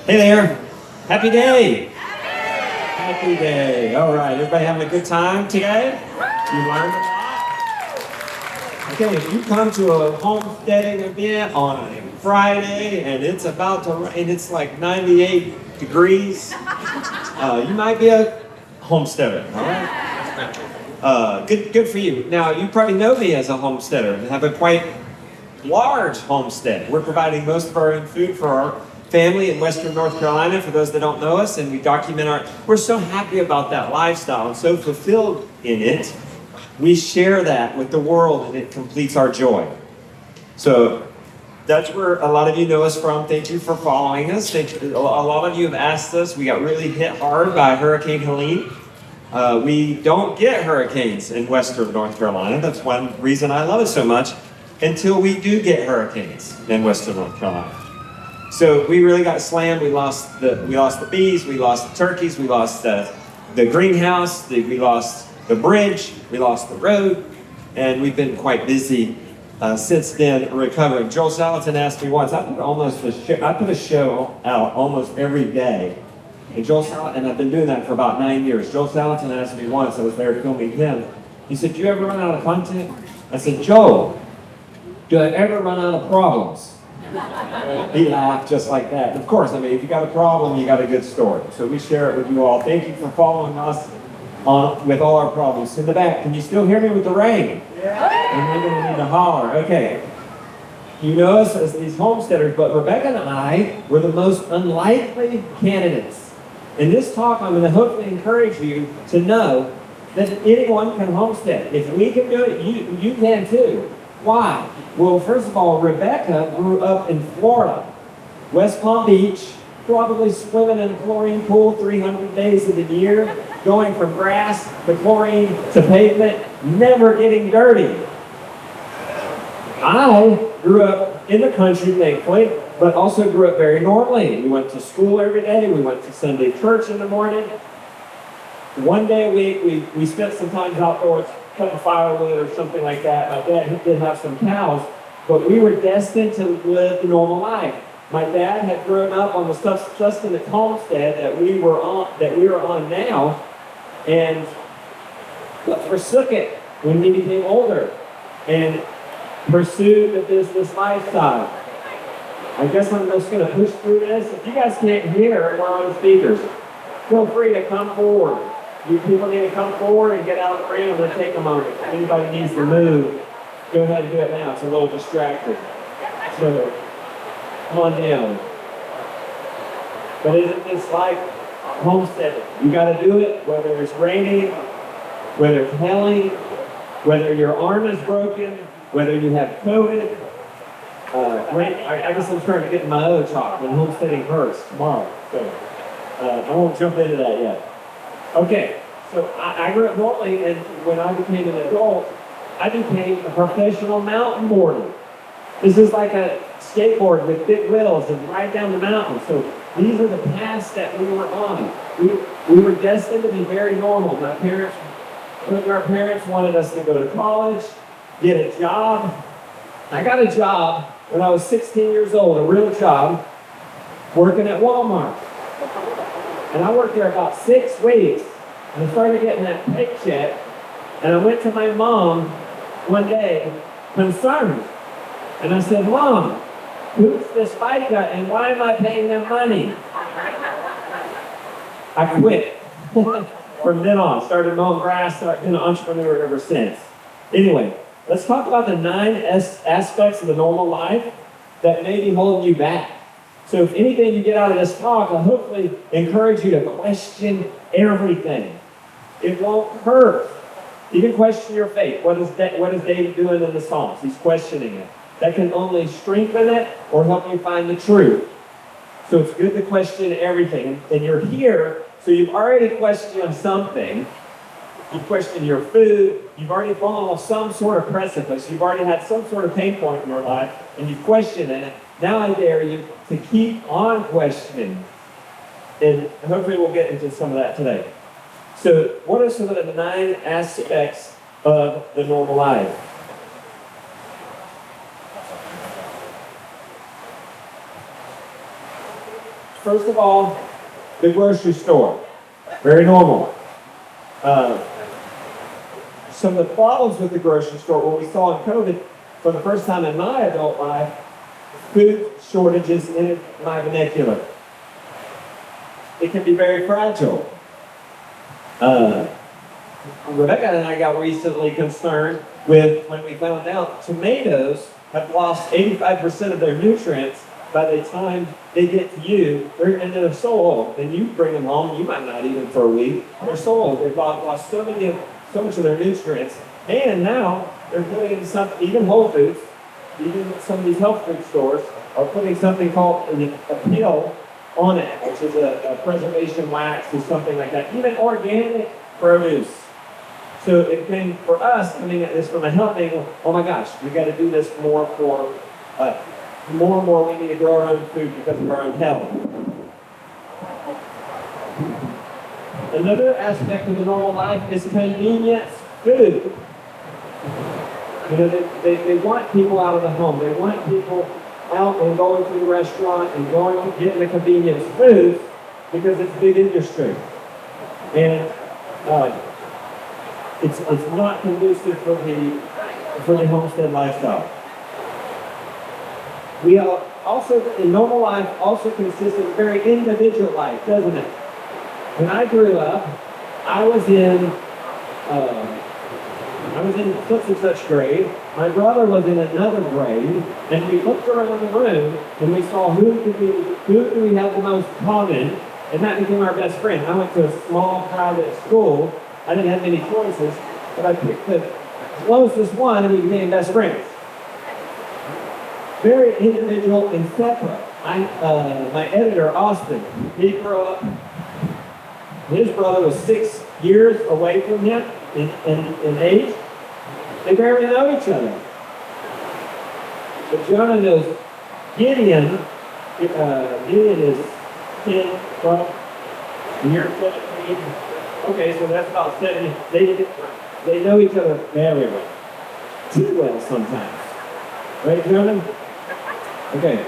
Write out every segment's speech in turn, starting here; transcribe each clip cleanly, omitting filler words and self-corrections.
Hey there. Happy day. Happy day. All right. Everybody having a good time today? You learned a lot? Okay, if you come to a homesteading event on a Friday and it's about to rain, it's like 98 degrees, you might be a homesteader, all right? Good for you. Now, you probably know me as a homesteader and have a quite large homestead. We're providing most of our own food for our family in Western North Carolina, for those that don't know us, and we document we're so happy about that lifestyle and so fulfilled in it. We share that with the world and it completes our joy. So that's where a lot of you know us from. Thank you for following us. A lot of you have asked us. We got really hit hard by Hurricane Helene. We don't get hurricanes in Western North Carolina. That's one reason I love it so much, until we do get hurricanes in Western North Carolina. So we really got slammed. We lost the bees, we lost the turkeys, we lost the greenhouse, we lost the bridge, we lost the road, and we've been quite busy since then recovering. Joel Salatin asked me once, I put a show out almost every day. And I've been doing that for about 9 years. Joel Salatin asked me once, I was there filming him, he said, "Do you ever run out of content?" I said, "Joel, do I ever run out of problems?" He laughed just like that. Of course, I mean, if you got a problem, you got a good story. So we share it with you all. Thank you for following us with all our problems. In the back, can you still hear me with the rain? Yeah. And you're going to need to holler. Okay. You know us as these homesteaders, but Rebecca and I were the most unlikely candidates. In this talk, I'm going to hopefully encourage you to know that anyone can homestead. If we can do it, you can too. Why? Well, first of all, Rebecca grew up in Florida, West Palm Beach, probably swimming in a chlorine pool 300 days of the year, going from grass to chlorine to pavement, never getting dirty. I grew up in the country, thankfully, but also grew up very normally. We went to school every day. We went to Sunday church in the morning. One day a week, we spent some time outdoors, cutting firewood or something like that. My dad did have some cows, but we were destined to live the normal life. My dad had grown up on the sustenance homestead that we were on now, and forsook it when he became older and pursued the business lifestyle. I guess I'm just going to push through this. If you guys can't hear, we're on speakers. Feel free to come forward. You people need to come forward and get out of the ring. I'm going to take a moment. If anybody needs to move, go ahead and do it now. It's a little distracting. So, come on down. But isn't this like homesteading? You got to do it, whether it's raining, whether it's hailing, whether your arm is broken, whether you have COVID. I guess I'm trying to get in my other talk when homesteading hurts tomorrow. So, I won't jump into that yet. Okay, so I grew up normally, and when I became an adult, I became a professional mountain boarder. This is like a skateboard with big wheels and ride down the mountain. So these are the paths that we were on. We were destined to be very normal. Our parents wanted us to go to college, get a job. I got a job when I was 16 years old, a real job, working at Walmart. And I worked there about 6 weeks, and I started getting that paycheck, and I went to my mom one day, concerned, and I said, "Mom, who's this FICA, and why am I paying them money?" I quit. From then on, started mowing grass, started being an entrepreneur ever since. Anyway, let's talk about the 9 aspects of the normal life that may be holding you back. So if anything you get out of this talk, I'll hopefully encourage you to question everything. It won't hurt. You can question your faith. What is David doing in the Psalms? He's questioning it. That can only strengthen it or help you find the truth. So it's good to question everything. And you're here, so you've already questioned something. You've questioned your food. You've already fallen off some sort of precipice. You've already had some sort of pain point in your life, and you've questioned it. Now I dare you to keep on questioning. And hopefully we'll get into some of that today. So what are some of the 9 aspects of the normal life? first of all, the grocery store. Very normal. Some of the problems with the grocery store, what we saw in COVID, for the first time in my adult life, food shortages in my vernacular. It can be very fragile. Rebecca and I got recently concerned with when we found out tomatoes have lost 85% of their nutrients by the time they get to you. And they're so old, and you bring them home, you might not eat them for a week. They're so old, they've lost so much of their nutrients. And now they're putting even Whole Foods, even some of these health food stores, are putting something called a pill on it, which is a preservation wax or something like that. Even organic produce. So it came for us coming at this from a health angle. Oh my gosh, we got to do this more for more and more. We need to grow our own food because of our own health. Another aspect of the normal life is convenience food. You know, they want people out of the home. They want people out and going to the restaurant and going to get the convenience foods because it's big industry. And it's not conducive for the homestead lifestyle. We also, in normal life, also consists of a very individual life, doesn't it? When I grew up, I was in such and such grade. My brother was in another grade, and we looked around the room and we saw who do we have the most common, and that became our best friend. I went to a small private school. I didn't have many choices, but I picked the closest one and we became best friends. Very individual and separate. My editor, Austin, he grew up, his brother was 6 years away from him in age. They barely know each other. But Jonah knows Gideon. Gideon is 10, 12, and you're 17. Okay, so that's about 70. They know each other very well. Too well sometimes. Right, Jonah? Okay.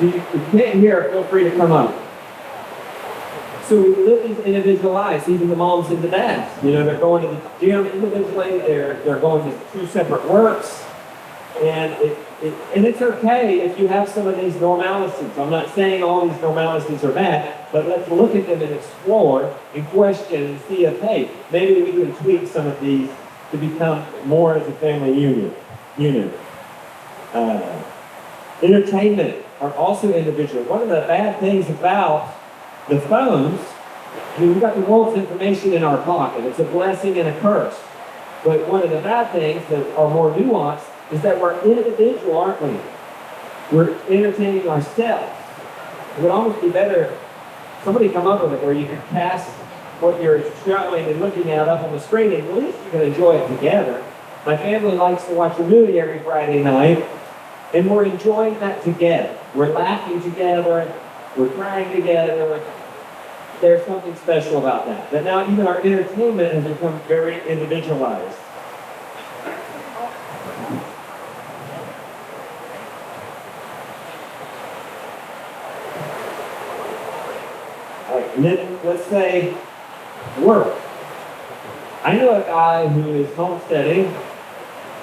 If you can't hear, feel free to come up. So we live these individual lives, even the moms and the dads. You know, they're going to the gym individually, they're going to 2 separate works, and it's okay if you have some of these normalities. I'm not saying all these normalities are bad, but let's look at them and explore and question and see if, hey, maybe we can tweak some of these to become more as a family unit. Entertainment are also individual. One of the bad things about the phones, I mean, we've got the world's information in our pocket. It's a blessing and a curse. But one of the bad things that are more nuanced is that we're individual, aren't we? We're entertaining ourselves. It would almost be better, somebody come up with it where you can cast what you're showing and looking at up on the screen, and at least you can enjoy it together. My family likes to watch a movie every Friday night, and we're enjoying that together. We're laughing together. We're crying together. There's something special about that. But now even our entertainment has become very individualized. All right, and then let's say work. I know a guy who is homesteading,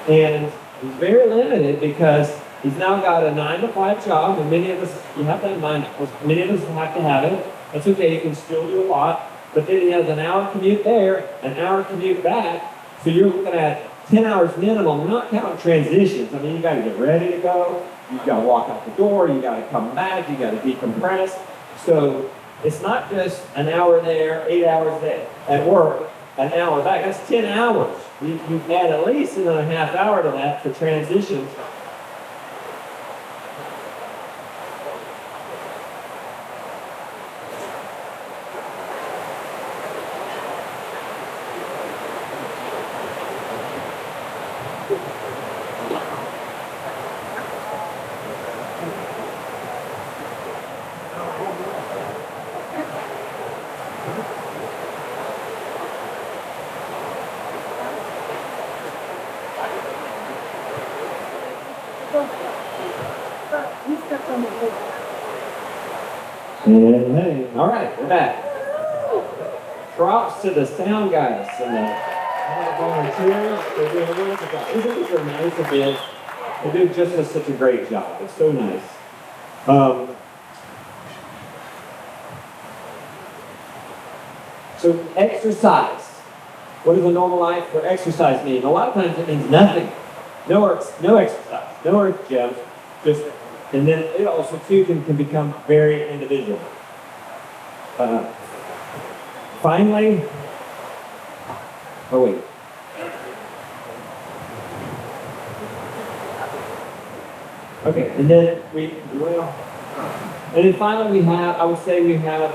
and he's very limited because he's now got a 9-to-5 job, and many of us, you have to have many of us have to have it. That's okay, you can still do a lot. But then he has an hour commute there, an hour commute back. So you're looking at 10 hours minimum, not counting transitions. I mean, you got to get ready to go. You got to walk out the door. You got to come back. You got to decompress. So it's not just an hour there, 8 hours there at work, an hour back. That's 10 hours. You add at least another half hour to that for transitions. And hey, all right, we're back. Props to the sound guys and the volunteers. They're doing a wonderful job. These are nice events. They do just such a great job. It's so nice. So exercise. What does a normal life for exercise mean? A lot of times it means nothing. No exercise, no earth gyms. Just, and then it also too can become very individual. Finally, oh wait. Okay, and then finally we have, I would say we have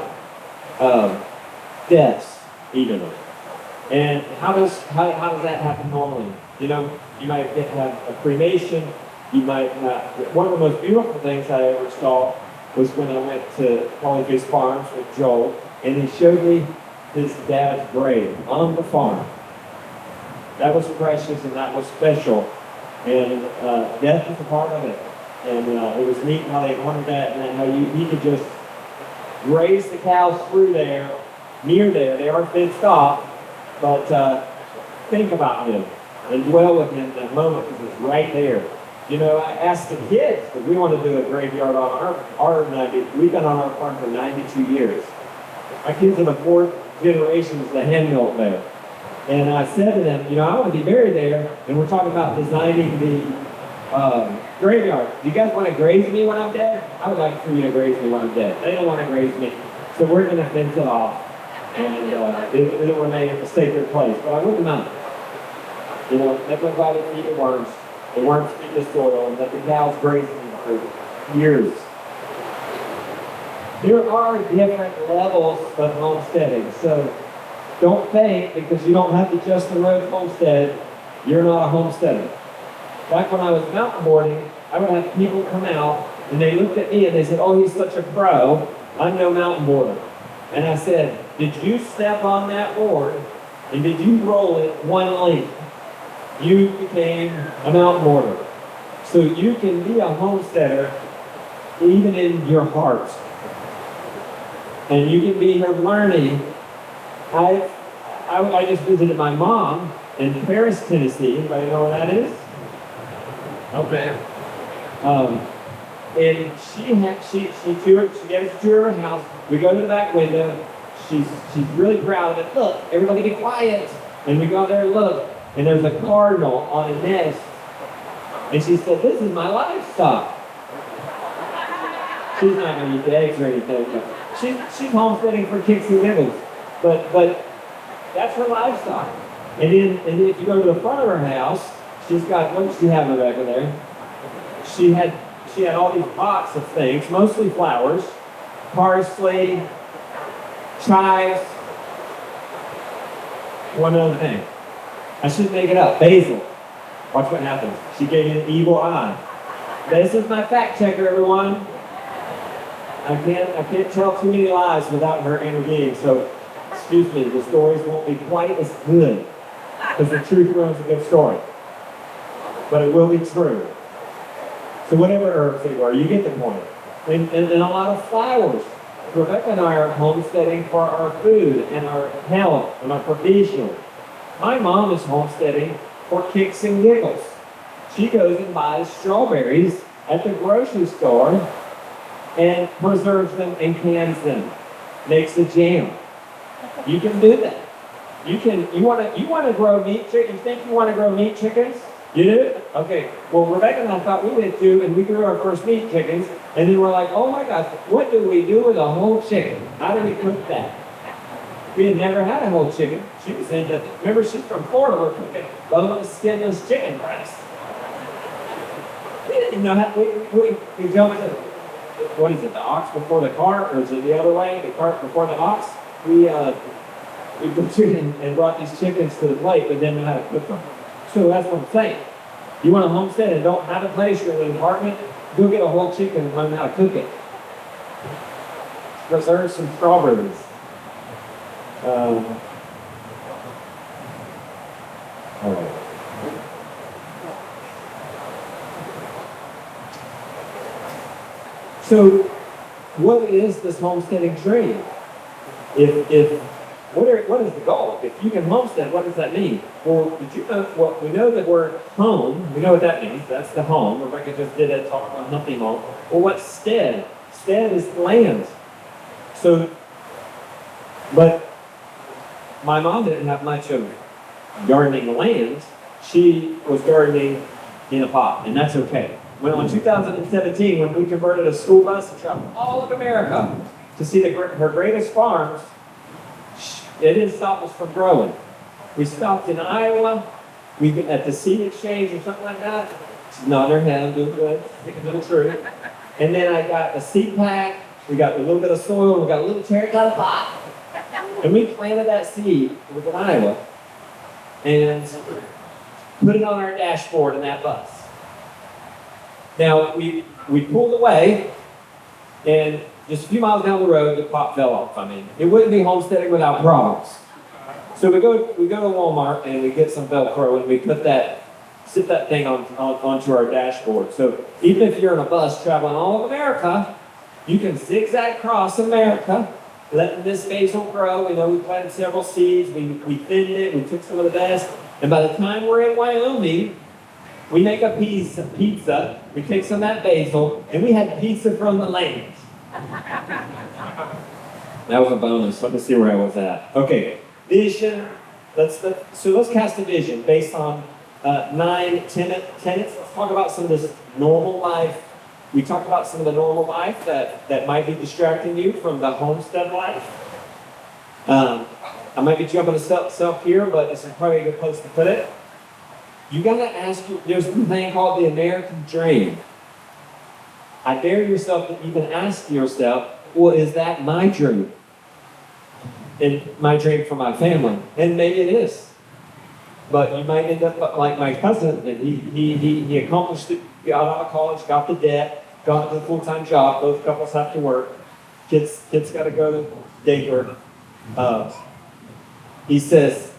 deaths, even. And how does that happen normally? You know, you might have a cremation. You might have, one of the most beautiful things I ever saw was when I went to Hollyfish Farms with Joel, and he showed me his dad's grave on the farm. That was precious and that was special, and death is a part of it. And it was neat how they honored that, and how he could just graze the cows through there, near there. They are fenced off, but think about him and dwell with him in that moment because it's right there. You know, I asked the kids, because we want to do a graveyard on our 90, we've been on our farm for 92 years. My kids are the fourth generation as the hen milk there. And I said to them, you know, I want to be buried there, and we're talking about designing the graveyard. Do you guys want to graze me when I'm dead? I would like for you to graze me when I'm dead. They don't want to graze me. So we're going to fence it off, and it'll remain a sacred place. But I wouldn't mind. You know, let my body feed the worms. The worms feed the soil, and let the cows graze them for years. There are different levels of homesteading. So don't think because you don't have the Justin Rhodes homestead, you're not a homesteader. Back when I was mountain boarding, I would have people come out and they looked at me and they said, oh, he's such a pro. I'm no mountain boarder. And I said, did you step on that board and did you roll it one length? You became a mountain boarder. So you can be a homesteader even in your heart. And you can be here learning. I just visited my mom in Paris, Tennessee. Anybody know where that is? Okay. And she gave us a tour of her house. We go to the back window. She's really proud of it. Look, everybody be quiet. And we go out there and look. And there's a cardinal on a nest. And she said, this is my livestock. She's not going to eat the eggs or anything. But she's homesteading for kicks and giggles. But that's her livestock. And then if you go to the front of her house, she's got, what does she have, Rebecca, there? She had all these pots of things, mostly flowers, parsley, chives, one other thing. I should make it up, basil. Watch what happens. She gave me an evil eye. This is my fact checker, everyone. I can't tell too many lies without her intervening, so excuse me, the stories won't be quite as good, because the truth ruins a good story. But it will be true. So whatever herbs they were, you get the point. And a lot of flowers. Rebecca and I are homesteading for our food and our health and our provision. My mom is homesteading for kicks and giggles. She goes and buys strawberries at the grocery store and preserves them and cans them. Makes a jam. You can do that. You want to grow meat chickens? You think you want to grow meat chickens? You do? Okay. Well, Rebecca and I thought we did too, and we grew our first meat chickens, and then we're like, oh my gosh, what do we do with a whole chicken? How do we cook that? We had never had a whole chicken. She was into, remember she's from Florida, we're cooking boneless, skinless chicken breast. We didn't know how, we jumped to, what is it, the ox before the cart, or is it the other way, the cart before the ox? We butchered and brought these chickens to the plate, but didn't know how to cook them. So that's what I'm saying. You want to homestead and don't have a place, you're in an apartment, go get a whole chicken and learn how to cook it. Preserve some strawberries. All right. So what is this homesteading dream? What is the goal? If you can homestead, what does that mean? Well, did you know? Well, we know that we're home. We know what that means. That's the home. Rebecca just did a talk on hunting home. Well, what's stead? Stead is land. So, but my mom didn't have much of gardening land. She was gardening in a pot, and that's okay. Well, in 2017, when we converted a school bus and traveled all of America to see her greatest farms, it didn't stop us from growing. We stopped in Iowa. We at the seed exchange or something like that. She's nodding her head, I'm doing good, speaking a little truth. And then I got a seed pack. We got a little bit of soil. We got a little terracotta pot. And we planted that seed. It was in Iowa. And put it on our dashboard in that bus. Now, we pulled away, and just a few miles down the road, the pot fell off. I mean, it wouldn't be homesteading without problems. So we go to Walmart, and we get some Velcro, and we sit that thing onto our dashboard. So even if you're in a bus traveling all of America, you can zigzag across America, letting this basil grow. We know we planted several seeds. We thinned it. We took some of the best. And by the time we're in Wyoming, we make a pizza. We take some of that basil, and we had pizza from the land. That was a bonus. Let me see where I was at. Okay, vision. Let's cast a vision based on 9 tenets. Let's talk about some of this normal life. We talked about some of the normal life that might be distracting you from the homestead life. I might be jumping myself here, but this is probably a good place to put it. You gotta ask, there's a thing called the American dream. I dare yourself to even ask yourself, well, is that my dream? And my dream for my family? And maybe it is. But you might end up like my cousin, and he accomplished it, got out of college, got the debt, got the full-time job. Both couples have to work. Kids got to go to daycare. He says,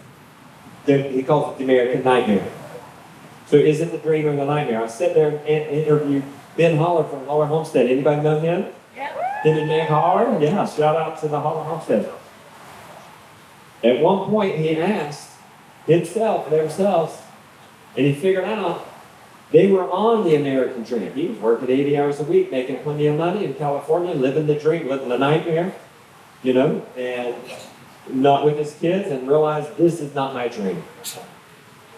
he calls it the American nightmare. So is it the dream or the nightmare? I sat there and interviewed Ben Holler from Holler Homestead. Anybody know him? Yeah. Him and Meg Holler? Yeah, shout out to the Holler Homestead. At one point he asked themselves, and he figured out they were on the American dream. He was working 80 hours a week, making plenty of money in California, living the dream, living the nightmare, and not with his kids, and realized this is not my dream.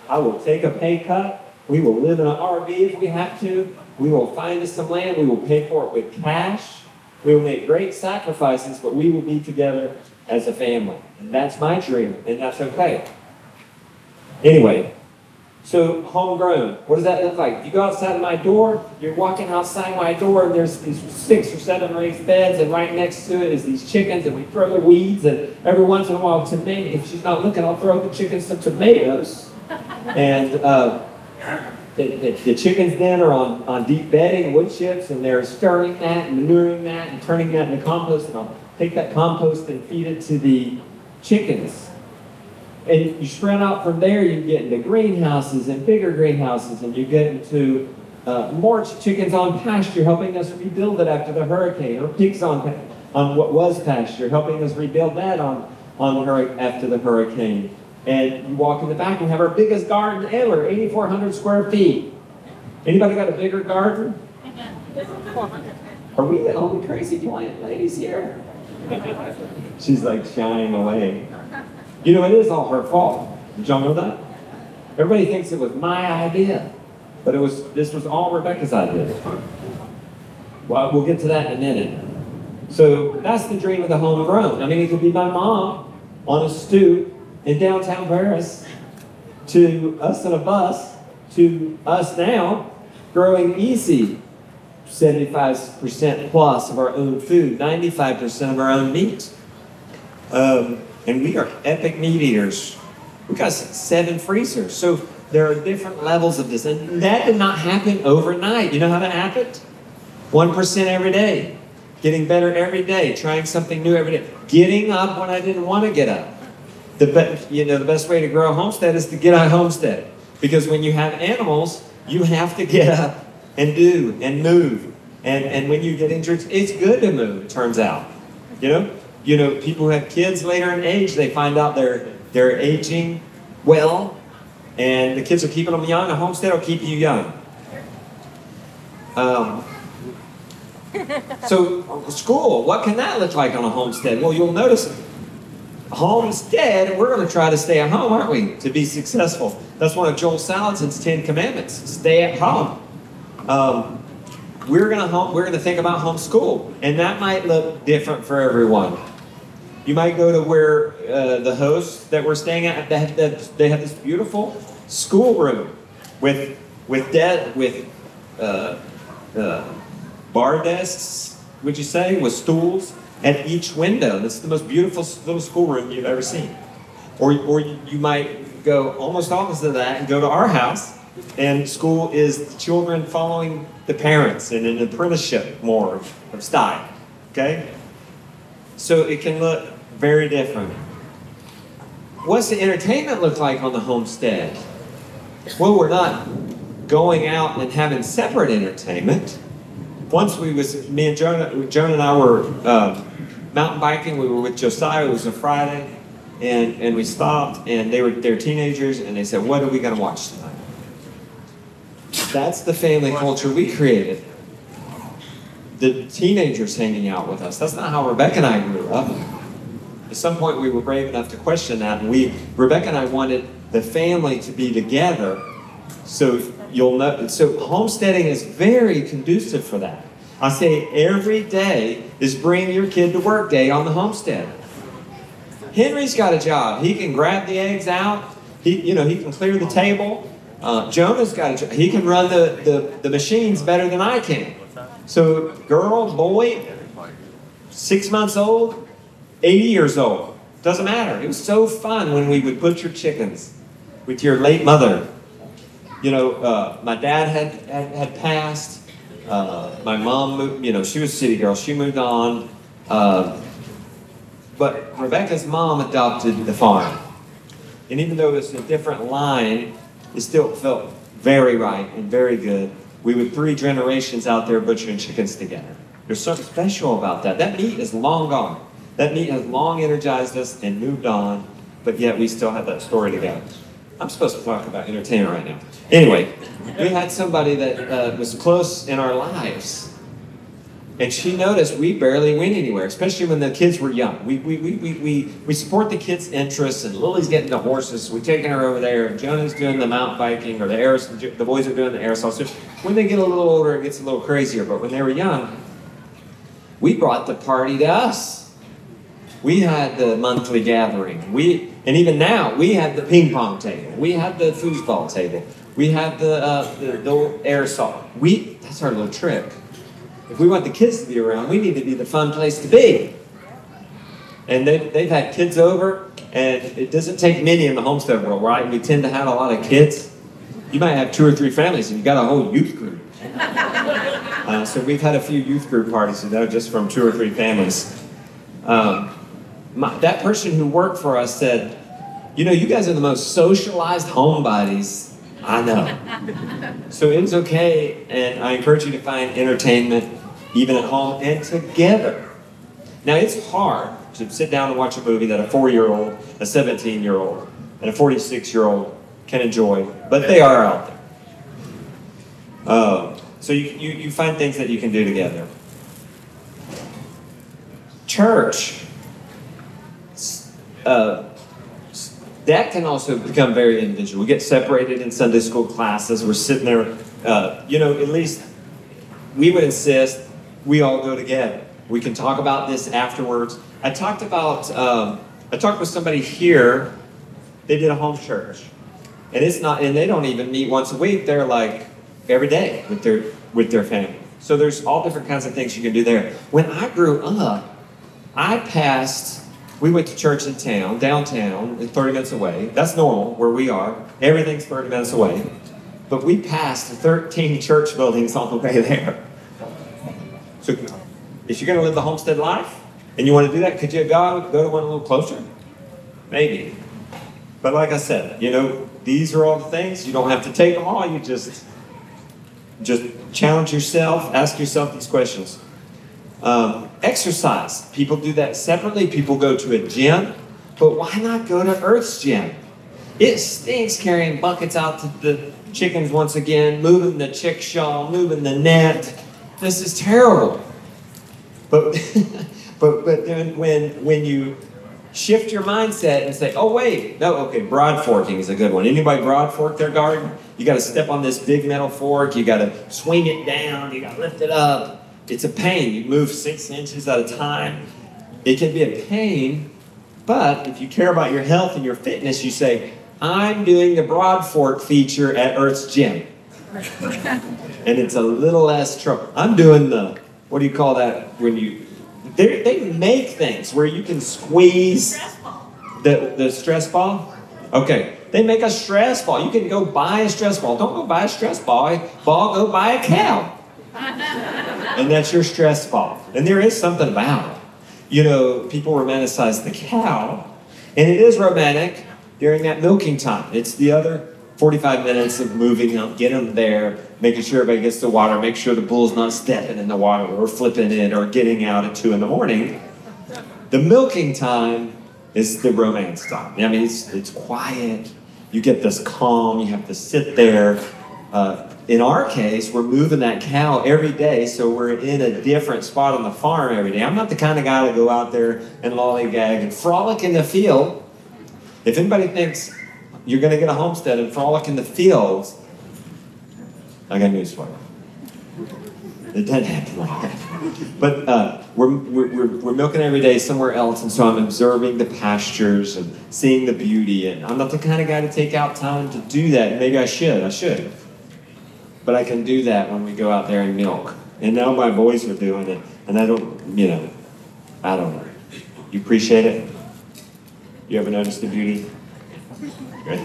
I will take a pay cut. We will live in an RV if we have to. We will find us some land. We will pay for it with cash. We will make great sacrifices, but we will be together as a family. And that's my dream, and that's okay. Anyway, so homegrown. What does that look like? You go outside of my door, you're walking outside my door, and there's these 6 or 7 raised beds, and right next to it is these chickens, and we throw the weeds, and every once in a while, if she's not looking, I'll throw the chickens some tomatoes. And the chickens then are on deep bedding, wood chips, and they're stirring that and manuring that and turning that into compost, and I'll take that compost and feed it to the chickens. And you spread out from there, you get into greenhouses and bigger greenhouses, and you get into more chickens on pasture, helping us rebuild it after the hurricane, or pigs on what was pasture, helping us rebuild that after the hurricane. And you walk in the back and have our biggest garden ever, 8,400 square feet. Anybody got a bigger garden? Are we the only crazy plant ladies here? She's like shying away. It is all her fault. Did y'all know that? Everybody thinks it was my idea, but this was all Rebecca's idea. Well, we'll get to that in a minute. So that's the dream of the homegrown. I mean, it could be my mom on a stoop in downtown Paris, to us in a bus, to us now, growing easy 75% plus of our own food, 95% of our own meat. And we are epic meat eaters. We got 7 freezers. So there are different levels of this. And that did not happen overnight. You know how that happened? 1% every day. Getting better every day. Trying something new every day. Getting up when I didn't want to get up. The best way to grow a homestead is to get a homestead. Because when you have animals, you have to get up and do and move. And when you get injured, it's good to move, it turns out. People who have kids later in age, they find out they're aging well, and the kids are keeping them young. A homestead will keep you young. So school, what can that look like on a homestead? Well, you'll notice homestead, we're going to try to stay at home, aren't we, to be successful. That's one of Joel Salatin's 10 Commandments. Stay at home. We're going to think about homeschool, and that might look different for everyone. You might go to where the hosts that we're staying at, they have this beautiful schoolroom with bar desks, would you say, with stools at each window. This is the most beautiful little schoolroom you've ever seen. Or you might go almost opposite of that and go to our house, and school is the children following the parents in an apprenticeship more of style. Okay? So it can look very different. What's the entertainment look like on the homestead? Well, we're not going out and having separate entertainment. Once me and Joan and I were mountain biking. We were with Josiah. It was a Friday, and we stopped, and they're teenagers, and they said, "What are we going to watch tonight?" That's the family culture we created. The teenagers hanging out with us. That's not how Rebecca and I grew up. At some point, we were brave enough to question that, and Rebecca and I wanted the family to be together. So you'll know. So homesteading is very conducive for that. I say every day is bring your kid to work day on the homestead. Henry's got a job. He can grab the eggs out. He can clear the table. Jonah's got a job. He can run the machines better than I can. So girl, boy, 6 months old, 80 years old. Doesn't matter. It was so fun when we would butcher chickens with your late mother. My dad had passed. My mom moved, she was a city girl. She moved on. But Rebecca's mom adopted the farm. And even though it was a different line, it still felt very right and very good. We were 3 generations out there butchering chickens together. There's something special about that. That meat is long gone. That meat has long energized us and moved on, but yet we still have that story together. I'm supposed to talk about entertainment right now. Anyway, we had somebody that was close in our lives, and she noticed we barely went anywhere, especially when the kids were young. We support the kids' interests, and Lily's getting the horses. We're taking her over there, and Jonah's doing the mountain biking, or the boys are doing the aerosol. So when they get a little older, it gets a little crazier. But when they were young, we brought the party to us. We had the monthly gathering. And even now, we have the ping pong table. We have the foosball table. We have the aerosol. That's our little trick. If we want the kids to be around, we need to be the fun place to be. And they've had kids over, and it doesn't take many in the homestead world, right? We tend to have a lot of kids. You might have 2 or 3 families, and you've got a whole youth group. So we've had a few youth group parties, just from 2 or 3 families. That person who worked for us said, you guys are the most socialized homebodies I know. So it's okay, and I encourage you to find entertainment even at home and together. Now, it's hard to sit down and watch a movie that a 4-year-old, a 17-year-old, and a 46-year-old can enjoy, but they are out there. So you find things that you can do together. Church. That can also become very individual. We get separated in Sunday school classes. We're sitting there, at least we would insist we all go together. We can talk about this afterwards. I talked with somebody here. They did a home church, and they don't even meet once a week. They're like every day with their family. So there's all different kinds of things you can do there. When I grew up, we went to church in town, downtown, 30 minutes away. That's normal where we are. Everything's 30 minutes away. But we passed 13 church buildings on the way there. So if you're going to live the homestead life and you want to do that, could you go to one a little closer? Maybe. But like I said, these are all the things. You don't have to take them all. You just just challenge yourself, ask yourself these questions. Exercise. People do that separately. People go to a gym, but why not go to Earth's gym? It stinks carrying buckets out to the chickens once again, moving the chickshaw, moving the net. This is terrible. But but then when you shift your mindset and say, oh wait, no, okay, broad forking is a good one. Anybody broad fork their garden? You got to step on this big metal fork. You got to swing it down. You got to lift it up. It's a pain. You move 6 inches at a time. It can be a pain, but if you care about your health and your fitness, you say, I'm doing the broad fork feature at Earth's Gym. And it's a little less trouble. I'm doing the, what do you call that when you, they make things where you can squeeze the stress ball. Okay, they make a stress ball. You can go buy a stress ball. Don't go buy a stress ball. Go buy a cow. And that's your stress ball. And there is something about it. You know, people romanticize the cow, and it is romantic during that milking time. It's the other 45 minutes of moving them, get them there, making sure everybody gets the water, make sure the bull's not stepping in the water or flipping it or getting out at 2 a.m. The milking time is the romance time. I mean, it's quiet. You get this calm. You have to sit there. In our case, we're moving that cow every day, so we're in a different spot on the farm every day. I'm not the kind of guy to go out there and lollygag and frolic in the field. If anybody thinks you're going to get a homestead and frolic in the fields, I got news for you. It doesn't happen like that. But we're milking every day somewhere else, and so I'm observing the pastures and seeing the beauty. And I'm not the kind of guy to take out time to do that. Maybe I should. But I can do that when we go out there and milk. And now my boys are doing it, and I don't know. You appreciate it? You ever notice the beauty? Right?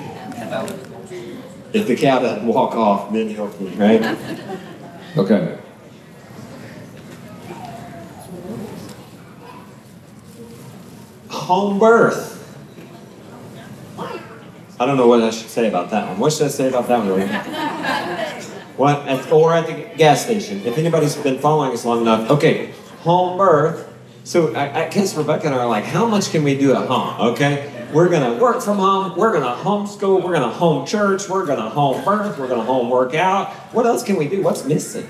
If the cow doesn't walk off, then he'll be, right? Okay. Home birth. I don't know what I should say about that one. What should I say about that one? What? Or at the gas station. If anybody's been following us long enough. Okay, home birth. So I guess Rebecca and I are like, how much can we do at home? Okay? We're going to work from home. We're going to homeschool. We're going to home church. We're going to home birth. We're going to home work out. What else can we do? What's missing?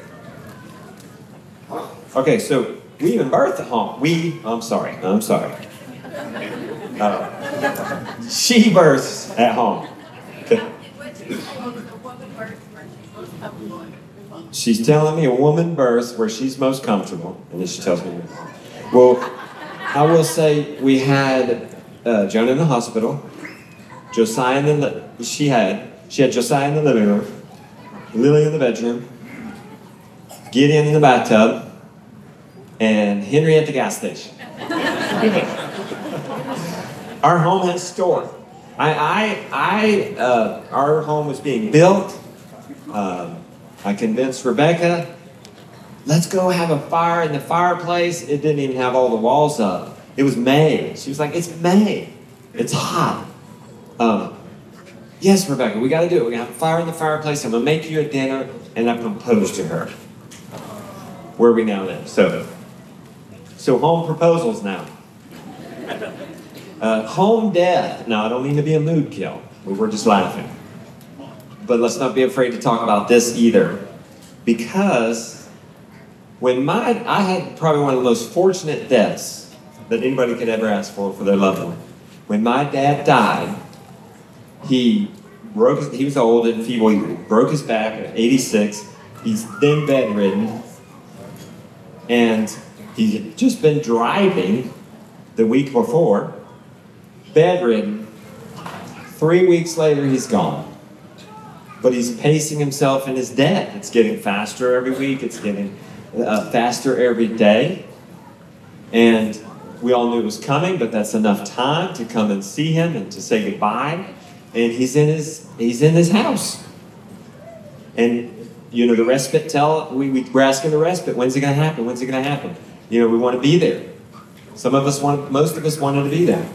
Okay, so we even birth at home. I'm sorry. She births at home. Okay. She's telling me a woman births where she's most comfortable, and then she tells me. Well, I will say we had Jonah in the hospital, Josiah she had Josiah in the living room, Lily in the bedroom, Gideon in the bathtub, and Henry at the gas station. Our home has stored. Our home was being built. I convinced Rebecca, let's go have a fire in the fireplace. It didn't even have all the walls up. It was May. She was like, it's May. It's hot. Yes, Rebecca, we got to do it. We're going to have a fire in the fireplace. I'm going to make you a dinner. And I proposed to her. Where we now live. So home proposals now. Home death. Now, I don't mean to be a mood kill. We were just laughing. But let's not be afraid to talk about this either. Because I had probably one of the most fortunate deaths that anybody could ever ask for their loved one. When my dad died, he was old and feeble. He broke his back at 86. He's then bedridden. And he had just been driving the week before, bedridden. 3 weeks later, he's gone. But he's pacing himself in his death. It's getting faster every week. It's getting faster every day. And we all knew it was coming, but that's enough time to come and see him and to say goodbye. And he's in his house. And the respite we're asking the respite, when's it going to happen? When's it going to happen? We want to be there. Most of us wanted to be there.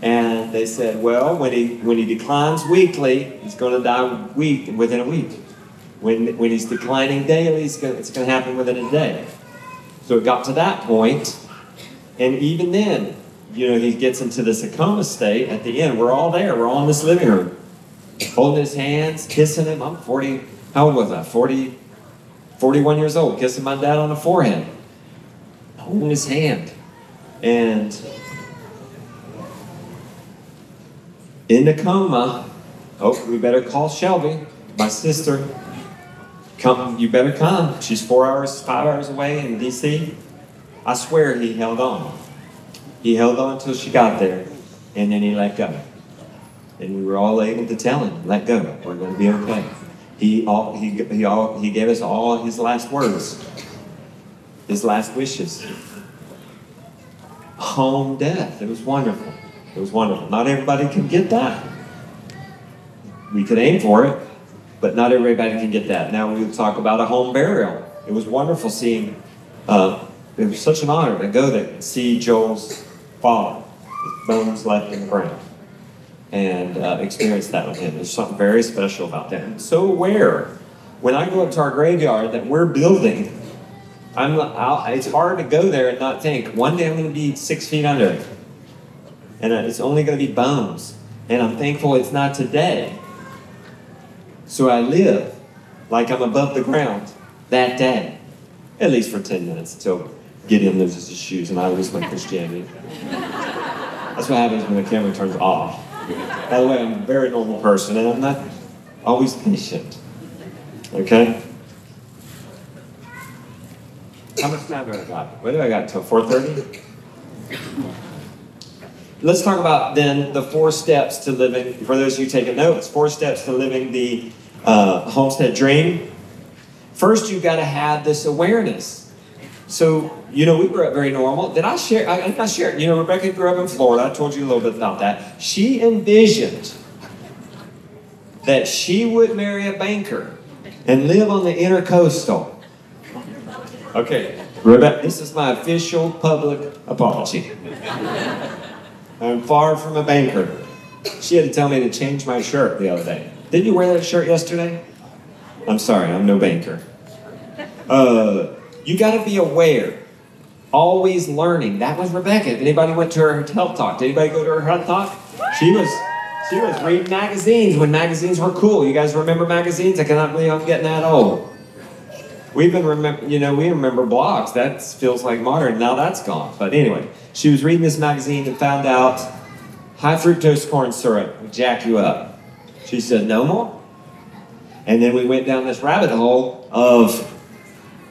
And they said, well, when he declines weekly, he's going to die within a week. When he's declining daily, it's going to happen within a day. So it got to that point, and even then, he gets into this coma state at the end. We're all there. We're all in this living room, holding his hands, kissing him. I'm 40, how old was I? 41 years old, kissing my dad on the forehead, holding his hand. And in the coma, we better call Shelby, my sister. Come, you better come. She's 5 hours away in D.C. I swear he held on. He held on until she got there, and then he let go. And we were all able to tell him, let go, we're going to be okay. He gave us all his last words, his last wishes. Home death. It was wonderful. It was wonderful. Not everybody can get that. We could aim for it, but not everybody can get that. Now we'll talk about a home burial. It was wonderful seeing, it was such an honor to go there and see Joel's father, his bones left in the ground, and experience that with him. There's something very special about that. I'm so aware, when I go up to our graveyard that we're building, it's hard to go there and not think, one day I'm going to be 6 feet under it. And it's only going to be bones. And I'm thankful it's not today. So I live like I'm above the ground that day. At least for 10 minutes until Gideon loses his shoes and I lose my Christianity. That's what happens when the camera turns off. By the way, I'm a very normal person and I'm not always patient. Okay? How much time do I got? What do I got till 4:30? Let's talk about then the 4 steps to living, for those of you taking notes, 4 steps to living the homestead dream. First, you've got to have this awareness. So, we grew up very normal. Did I share? I shared. Rebecca grew up in Florida. I told you a little bit about that. She envisioned that she would marry a banker and live on the intercoastal. Okay, Rebecca, this is my official public apology. I'm far from a banker. She had to tell me to change my shirt the other day. Didn't you wear that shirt yesterday? I'm sorry, I'm no banker. You got to be aware. Always learning. That was Rebecca. If anybody went to her health talk, did anybody go to her health talk? She was reading magazines when magazines were cool. You guys remember magazines? I cannot believe I'm getting that old. We remember blogs. That feels like modern. Now that's gone. But anyway, she was reading this magazine and found out high fructose corn syrup would jack you up. She said, no more. And then we went down this rabbit hole of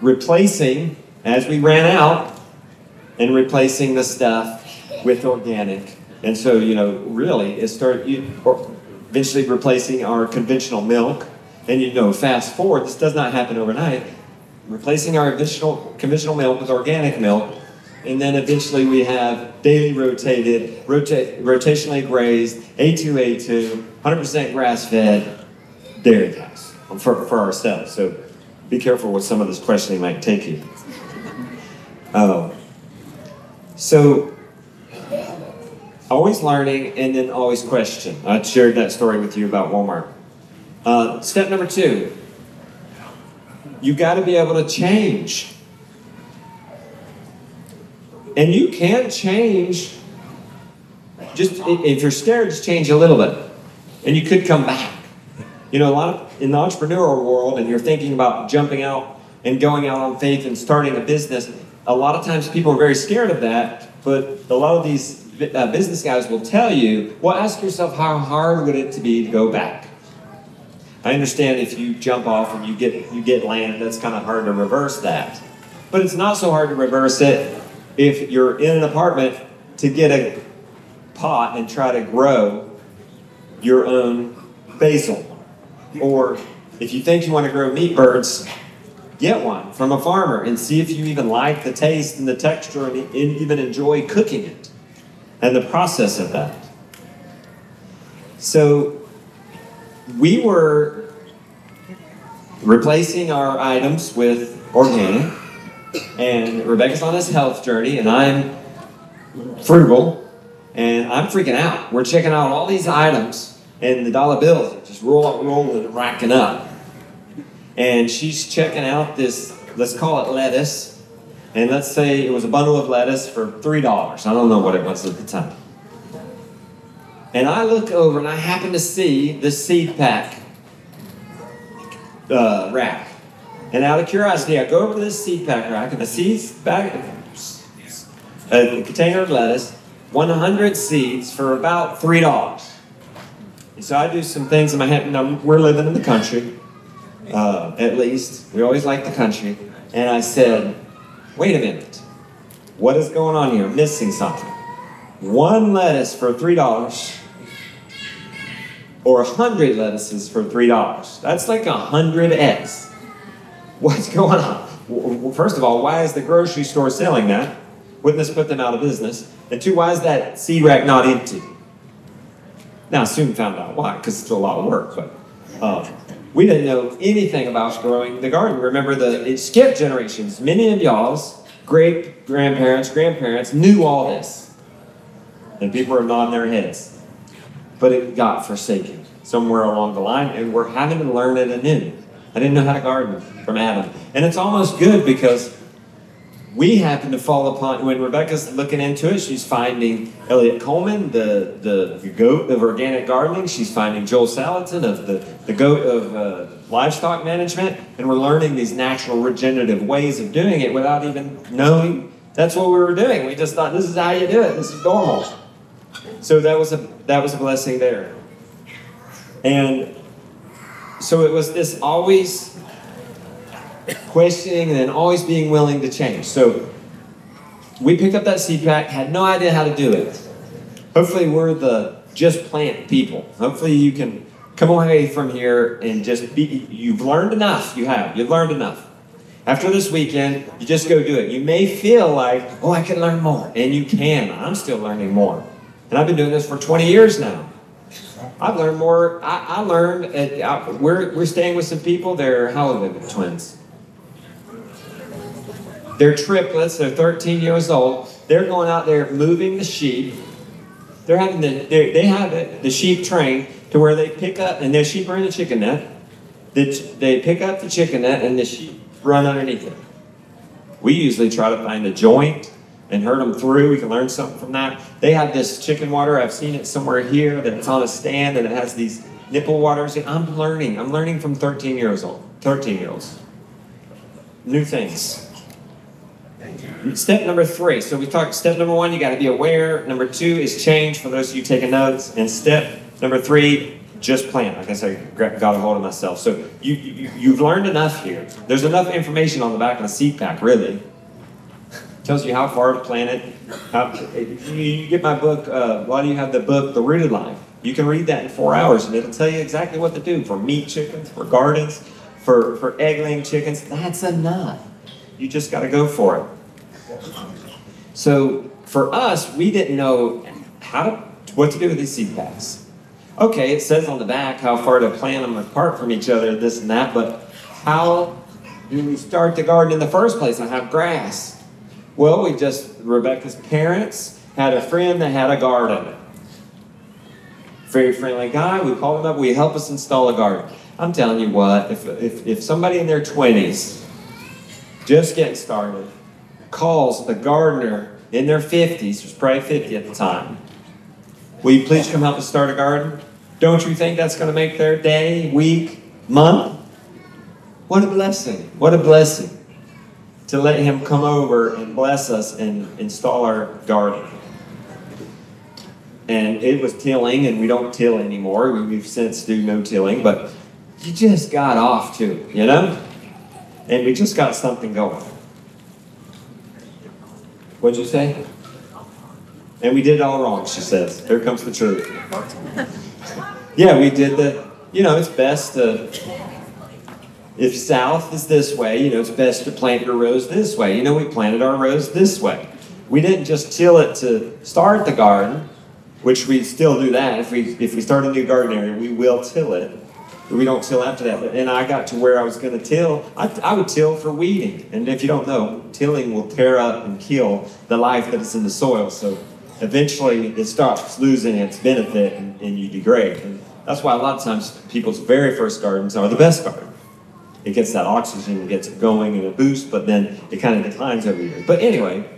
replacing, as we ran out, and replacing the stuff with organic. And so, really, it started eventually replacing our conventional milk. And fast forward, this does not happen overnight. Replacing our conventional milk with organic milk, and then eventually we have daily rotated, rotationally grazed, A2, 100% grass-fed dairy cows for ourselves. So be careful with some of this questioning might take you. So always learning and then always question. I shared that story with you about Walmart. Step number 2. You got to be able to change. And you can change. Just if you're scared, just change a little bit. And you could come back. A lot in the entrepreneurial world, and you're thinking about jumping out and going out on faith and starting a business, a lot of times people are very scared of that, but a lot of these business guys will tell you, well, ask yourself how hard would it be to go back? I understand if you jump off and you get land, that's kind of hard to reverse that. But it's not so hard to reverse it if you're in an apartment to get a pot and try to grow your own basil. Or if you think you want to grow meat birds, get one from a farmer and see if you even like the taste and the texture and even enjoy cooking it and the process of that. So we were replacing our items with organic, and Rebecca's on this health journey, and I'm frugal, and I'm freaking out. We're checking out all these items, and the dollar bills are just rolling and racking up. and she's checking out this, let's call it lettuce, and let's say it was a bundle of lettuce for $3. I don't know what it was at the time. And I look over and I happen to see the seed pack rack. And out of curiosity, I go over to this seed pack rack, and the seeds back, a container of lettuce, 100 seeds for about $3. And so I do some things in my head. Now, we're living in the country, at least. We always like the country. And I said, wait a minute. What is going on here? I'm missing something. One lettuce for $3 or 100 lettuces for $3. That's like 100x. What's going on? Well, first of all, why is the grocery store selling that? Wouldn't this put them out of business? And two, why is that seed rack not empty? Now, I soon found out why, because it's a lot of work. But we didn't know anything about growing the garden. Remember, it skipped generations. Many of y'all's great-grandparents knew all this. And people were nodding their heads. But it got forsaken somewhere along the line, and we're having to learn it anew. I didn't know how to garden from Adam. And it's almost good because we happen to fall upon, when Rebecca's looking into it, she's finding Elliot Coleman, the goat of organic gardening. She's finding Joel Salatin of the goat of livestock management. And we're learning these natural regenerative ways of doing it without even knowing that's what we were doing. We just thought, this is how you do it. This is normal. So that was a blessing there. And so it was this always questioning and then always being willing to change. So we picked up that seed pack, had no idea how to do it. Hopefully we're the just plant people. Hopefully you can come away from here and just be, you've learned enough. You've learned enough. After this weekend, you just go do it. You may feel like, oh, I can learn more. And you can. I'm still learning more. And I've been doing this for 20 years now. I've learned more. I learned, we're staying with some people. How old are they? Twins. They're triplets. They're 13 years old. They're going out there moving the sheep. They have the sheep trained to where they pick up, and their sheep are in the chicken net. They pick up the chicken net, and the sheep run underneath it. We usually try to find a joint and herd them through. We can learn something from that. They have this chicken water. I've seen it somewhere here that it's on a stand and it has these nipple waters. And I'm learning from 13-year-olds. New things. Step number 3. So we talked step number 1, you got to be aware. Number 2 is change, for those of you taking notes. And step number 3, just plant. Like I said, got a hold of myself. So you've learned enough here. There's enough information on the back of the seed pack, really. Tells you how far to plant it. You get my book, why do you have the book, The Rooted Life? You can read that in 4 hours, and it'll tell you exactly what to do for meat chickens, for gardens, for egg-laying chickens. That's enough. You just got to go for it. So for us, we didn't know what to do with these seed packs. Okay, it says on the back how far to plant them apart from each other, this and that, but how do we start the garden in the first place and have grass? Well, Rebecca's parents had a friend that had a garden. Very friendly guy. We called him up. Will you help us install a garden? I'm telling you what, if somebody in their 20s, just getting started, calls a gardener in their 50s, was probably 50 at the time, will you please come help us start a garden? Don't you think that's going to make their day, week, month? What a blessing. What a blessing. To let him come over and bless us and install our garden. And it was tilling, and we don't till anymore. We've since do no tilling, but you just got off to, And we just got something going. What'd you say? And we did it all wrong, she says. Here comes the truth. Yeah, we did it's best to... If south is this way, it's best to plant your rows this way. We planted our rows this way. We didn't just till it to start the garden, which we still do that. If we start a new garden area, we will till it. But we don't till after that. And I got to where I was going to till. I would till for weeding. And if you don't know, tilling will tear up and kill the life that is in the soil. So eventually it stops losing its benefit and you degrade. And that's why a lot of times people's very first gardens are the best garden. it gets that oxygen, it gets it going and a boost, but then it kind of declines over years. But anyway,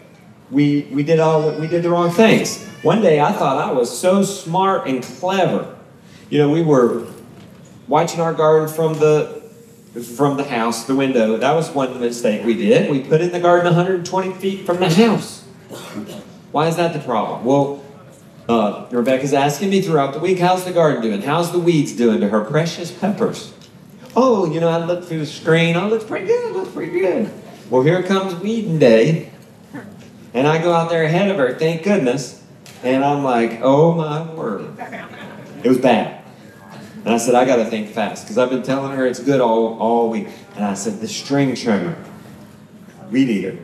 we did the wrong things. One day I thought I was so smart and clever. You know, we were watching our garden from the house, the window. That was one mistake we did. We put in the garden 120 feet from the house. Why is that the problem? Well, Rebecca's asking me throughout the week, how's the garden doing? How's the weeds doing to her precious peppers? Oh, you know, I looked through the screen. Oh, looks pretty good. Well, here comes weeding day. And I go out there ahead of her, thank goodness. And I'm like, oh my word. It was bad. And I said, I got to think fast, because I've been telling her it's good all week. And I said, the string trimmer, weed eater.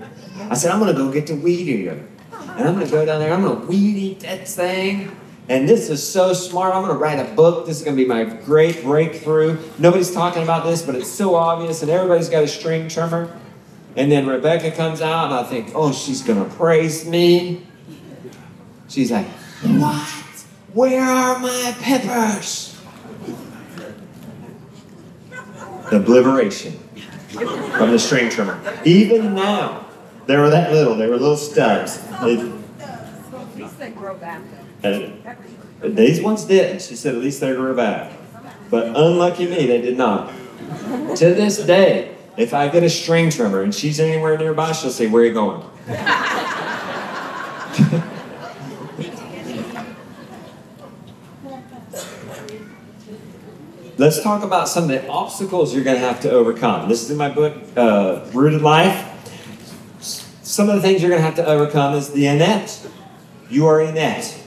I said, I'm going to go get the weed eater. And I'm going to go down there, I'm going to weed eat that thing. And this is so smart. I'm going to write a book. This is going to be my great breakthrough. Nobody's talking about this, but it's so obvious, and everybody's got a string trimmer. And then Rebecca comes out, and I think, oh, she's going to praise me. She's like, what? Where are my peppers? The obliteration from the string trimmer. Even now, they were that little. They were little stubs. At least they grow back. These ones did. She said at least they grew back. But unlucky me, they did not. To this day, if I get a string trimmer and she's anywhere nearby, she'll say, where are you going? Let's talk about some of the obstacles you're going to have to overcome. This is in my book, Rooted Life. Some of the things you're going to have to overcome is the inept. You are inept.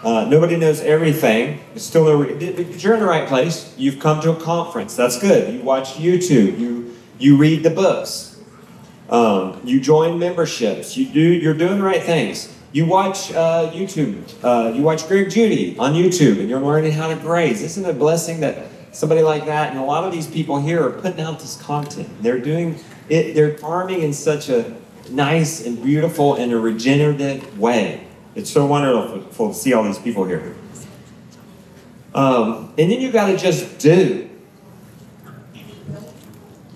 Nobody knows everything. But you're in the right place. You've come to a conference. That's good. You watch YouTube. You read the books. You join memberships. You're doing the right things. You watch YouTube. You watch Greg Judy on YouTube, and you're learning how to graze. Isn't it a blessing that somebody like that, and a lot of these people here are putting out this content. They're doing it. They're farming in such a nice and beautiful and a regenerative way. It's so wonderful to see all these people here. And then you got to just do.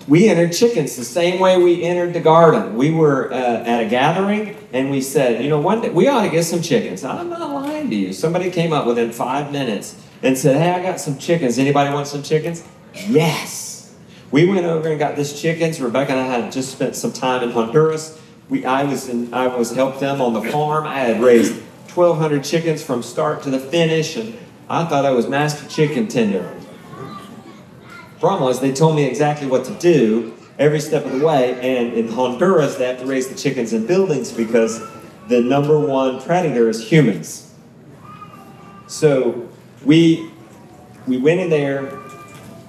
We entered chickens the same way we entered the garden. We were at a gathering, and we said, you know, one day we ought to get some chickens. I'm not lying to you. Somebody came up within 5 minutes and said, hey, I got some chickens. Anybody want some chickens? Yes. We went over and got these chickens. Rebecca and I had just spent some time in Honduras. I was helped them on the farm. I had raised 1,200 chickens from start to the finish, and I thought I was master chicken tender. Problem was, they told me exactly what to do every step of the way, and in Honduras, they have to raise the chickens in buildings because the number one predator is humans. So we went in there,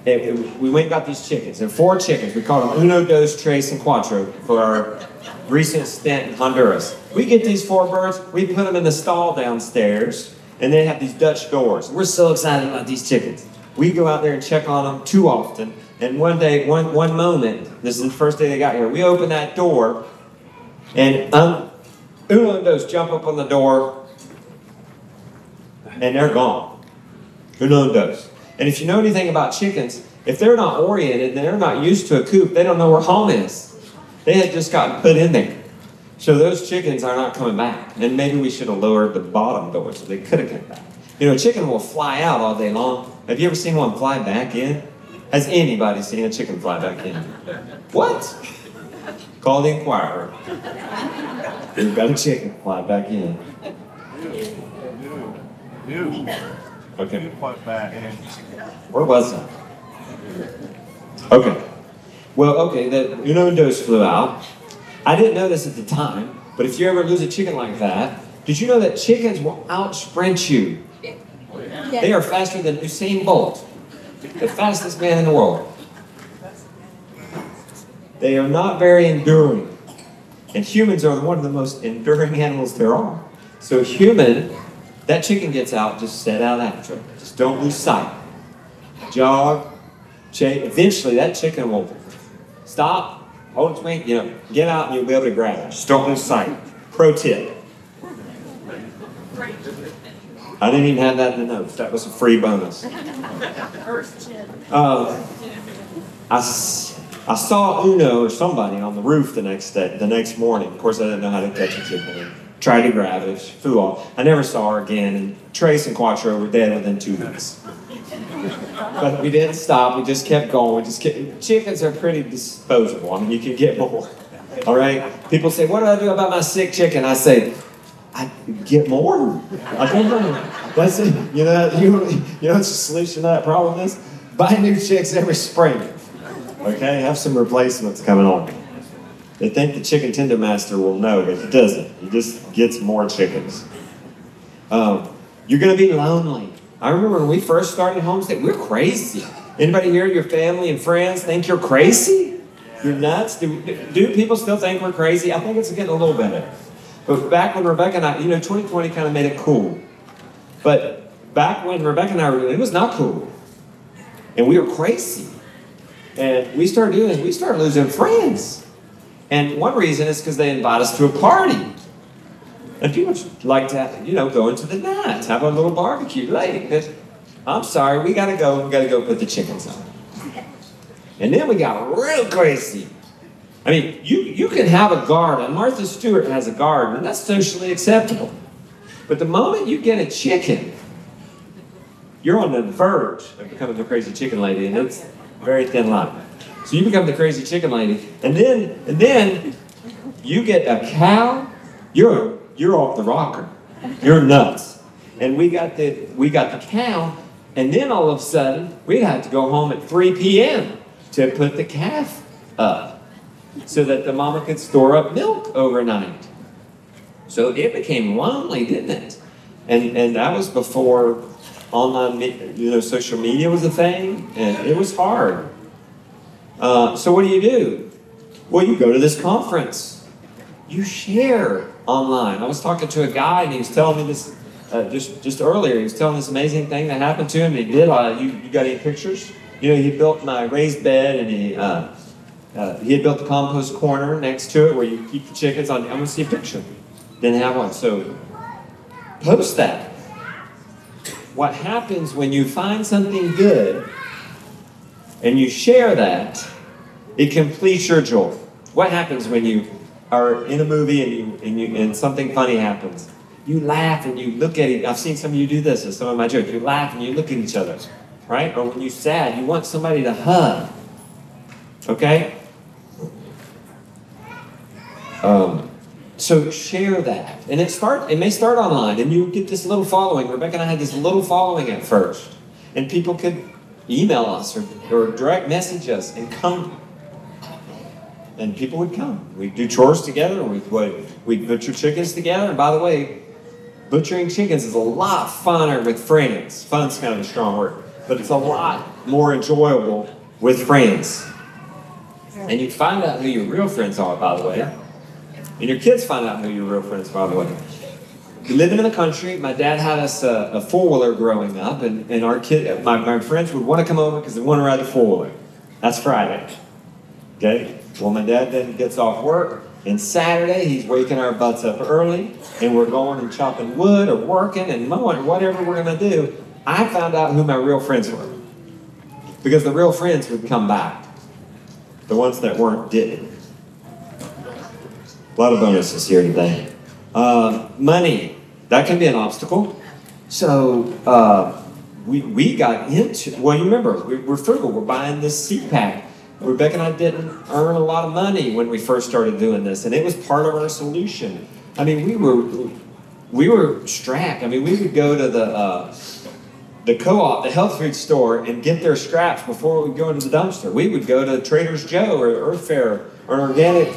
and we went and got these chickens, and 4 chickens. We called them Uno, Dos, Tres, and Cuatro for our recent stint in Honduras. We get these 4 birds, we put them in the stall downstairs, and they have these Dutch doors. We're so excited about these chickens. We go out there and check on them too often. And one day, one moment, this is the first day they got here, we open that door, and Uno and Dos jump up on the door, and they're gone. Uno and Dos. And if you know anything about chickens, if they're not oriented, they're not used to a coop, they don't know where home is. They had just gotten put in there. So those chickens are not coming back. And maybe we should have lowered the bottom door so they could have come back. You know, a chicken will fly out all day long. Have you ever seen one fly back in? Has anybody seen a chicken fly back in? What? Call the Inquirer. We've got a chicken fly back in. Okay. Where was I? Okay. Well, okay, the Uno and Dos flew out. I didn't know this at the time, but if you ever lose a chicken like that, did you know that chickens will out-sprint you? Yeah. They are faster than Usain Bolt, the fastest man in the world. They are not very enduring. And humans are one of the most enduring animals there are. So that chicken gets out, just set out after it. Just don't lose sight. Jog, chase. Eventually that chicken will stop, hold its wing, get out and you'll be able to grab it. Just don't lose sight. Pro tip. I didn't even have that in the notes. That was a free bonus. I saw Uno or somebody on the roof the next morning. Of course, I didn't know how to catch a chicken. I tried to grab it, she flew off. I never saw her again, and Trace and Quattro were dead within 2 weeks. But we didn't stop, we just kept going. Chickens are pretty disposable. I mean, you can get more. All right? People say, what do I do about my sick chicken? I say, I get more. I don't know. That's it. You know what the solution to that problem is? Buy new chicks every spring. Okay? Have some replacements coming on. They think the chicken tender master will know, but he doesn't. He just gets more chickens. You're going to be lonely. I remember when we first started Homestead, we were crazy. Anybody here, your family and friends, think you're crazy? You're nuts? Do people still think we're crazy? I think it's getting a little better. But back when Rebecca and I, 2020 kind of made it cool. But back when Rebecca and I were doing it, it was not cool. And we were crazy. And we started losing friends. And one reason is because they invite us to a party. And people like to, go into the night, have a little barbecue late. I'm sorry, we gotta go put the chickens on. And then we got real crazy. I mean, you can have a garden. Martha Stewart has a garden, and that's socially acceptable. But the moment you get a chicken, you're on the verge of becoming the crazy chicken lady, and it's a very thin line. So you become the crazy chicken lady, and then you get a cow. You're off the rocker. You're nuts. And we got the cow, and then all of a sudden we'd have to go home at 3 p.m. to put the calf up, so that the mama could store up milk overnight. So it became lonely, didn't it? And that was before online, social media was a thing, and it was hard. So what do? Well, you go to this conference. You share online. I was talking to a guy, and he was telling me this just earlier. He was telling this amazing thing that happened to him. He did. You got any pictures? He built my raised bed, and he had built the compost corner next to it where you keep the chickens on. I'm going to see a picture. Didn't have one, so post that. What happens when you find something good and you share that? It completes your joy. What happens when you are in a movie and something funny happens? You laugh and you look at it. I've seen some of you do this in some of my jokes. You laugh and you look at each other, right? Or when you're sad, you want somebody to hug. Okay? So share that. And it may start online, and you get this little following. Rebecca and I had this little following at first. And people could email us or direct message us and come. And people would come. We'd do chores together. We'd butcher chickens together. And by the way, butchering chickens is a lot funner with friends. Fun's kind of a strong word. But it's a lot more enjoyable with friends. And you'd find out who your real friends are, by the way. And your kids find out who your real friends are, by the way. Living in the country, my dad had us a four-wheeler growing up, and our my friends would want to come over because they want to ride the four-wheeler. That's Friday. Okay? Well, my dad then gets off work, and Saturday he's waking our butts up early, and we're going and chopping wood or working and mowing or whatever we're going to do. I found out who my real friends were. Because the real friends would come back. The ones that weren't didn't. A lot of bonuses here today. Money, that can be an obstacle. So we got into, well, you remember, we're frugal. We're buying this seed pack. Rebecca and I didn't earn a lot of money when we first started doing this, and it was part of our solution. I mean, we were strapped. I mean, we would go to the co-op, the health food store, and get their scraps before we go into the dumpster. We would go to Trader's Joe or Earth Fare or an organic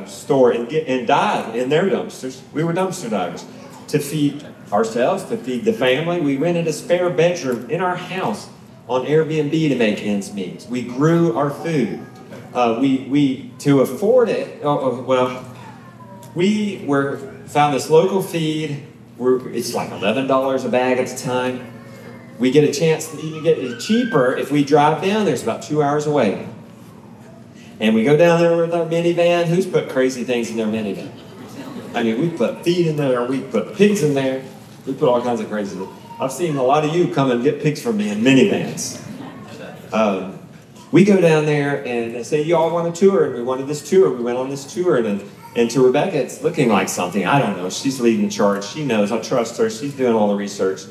store and dive in their dumpsters. We were dumpster divers to feed ourselves, to feed the family. We rented a spare bedroom in our house on Airbnb to make ends meet. We grew our food. We to afford it. We found this local feed. It's like $11 a bag at the time. We get a chance to even get it cheaper if we drive down there. It's about 2 hours away. And we go down there with our minivan. Who's put crazy things in their minivan? I mean, we put feed in there. We put pigs in there. We put all kinds of crazy things. I've seen a lot of you come and get pigs from me in minivans. we go down there and they say, you all want a tour? And we wanted this tour. We went on this tour. And to Rebecca, it's looking like something. I don't know. She's leading the charge. She knows. I trust her. She's doing all the research.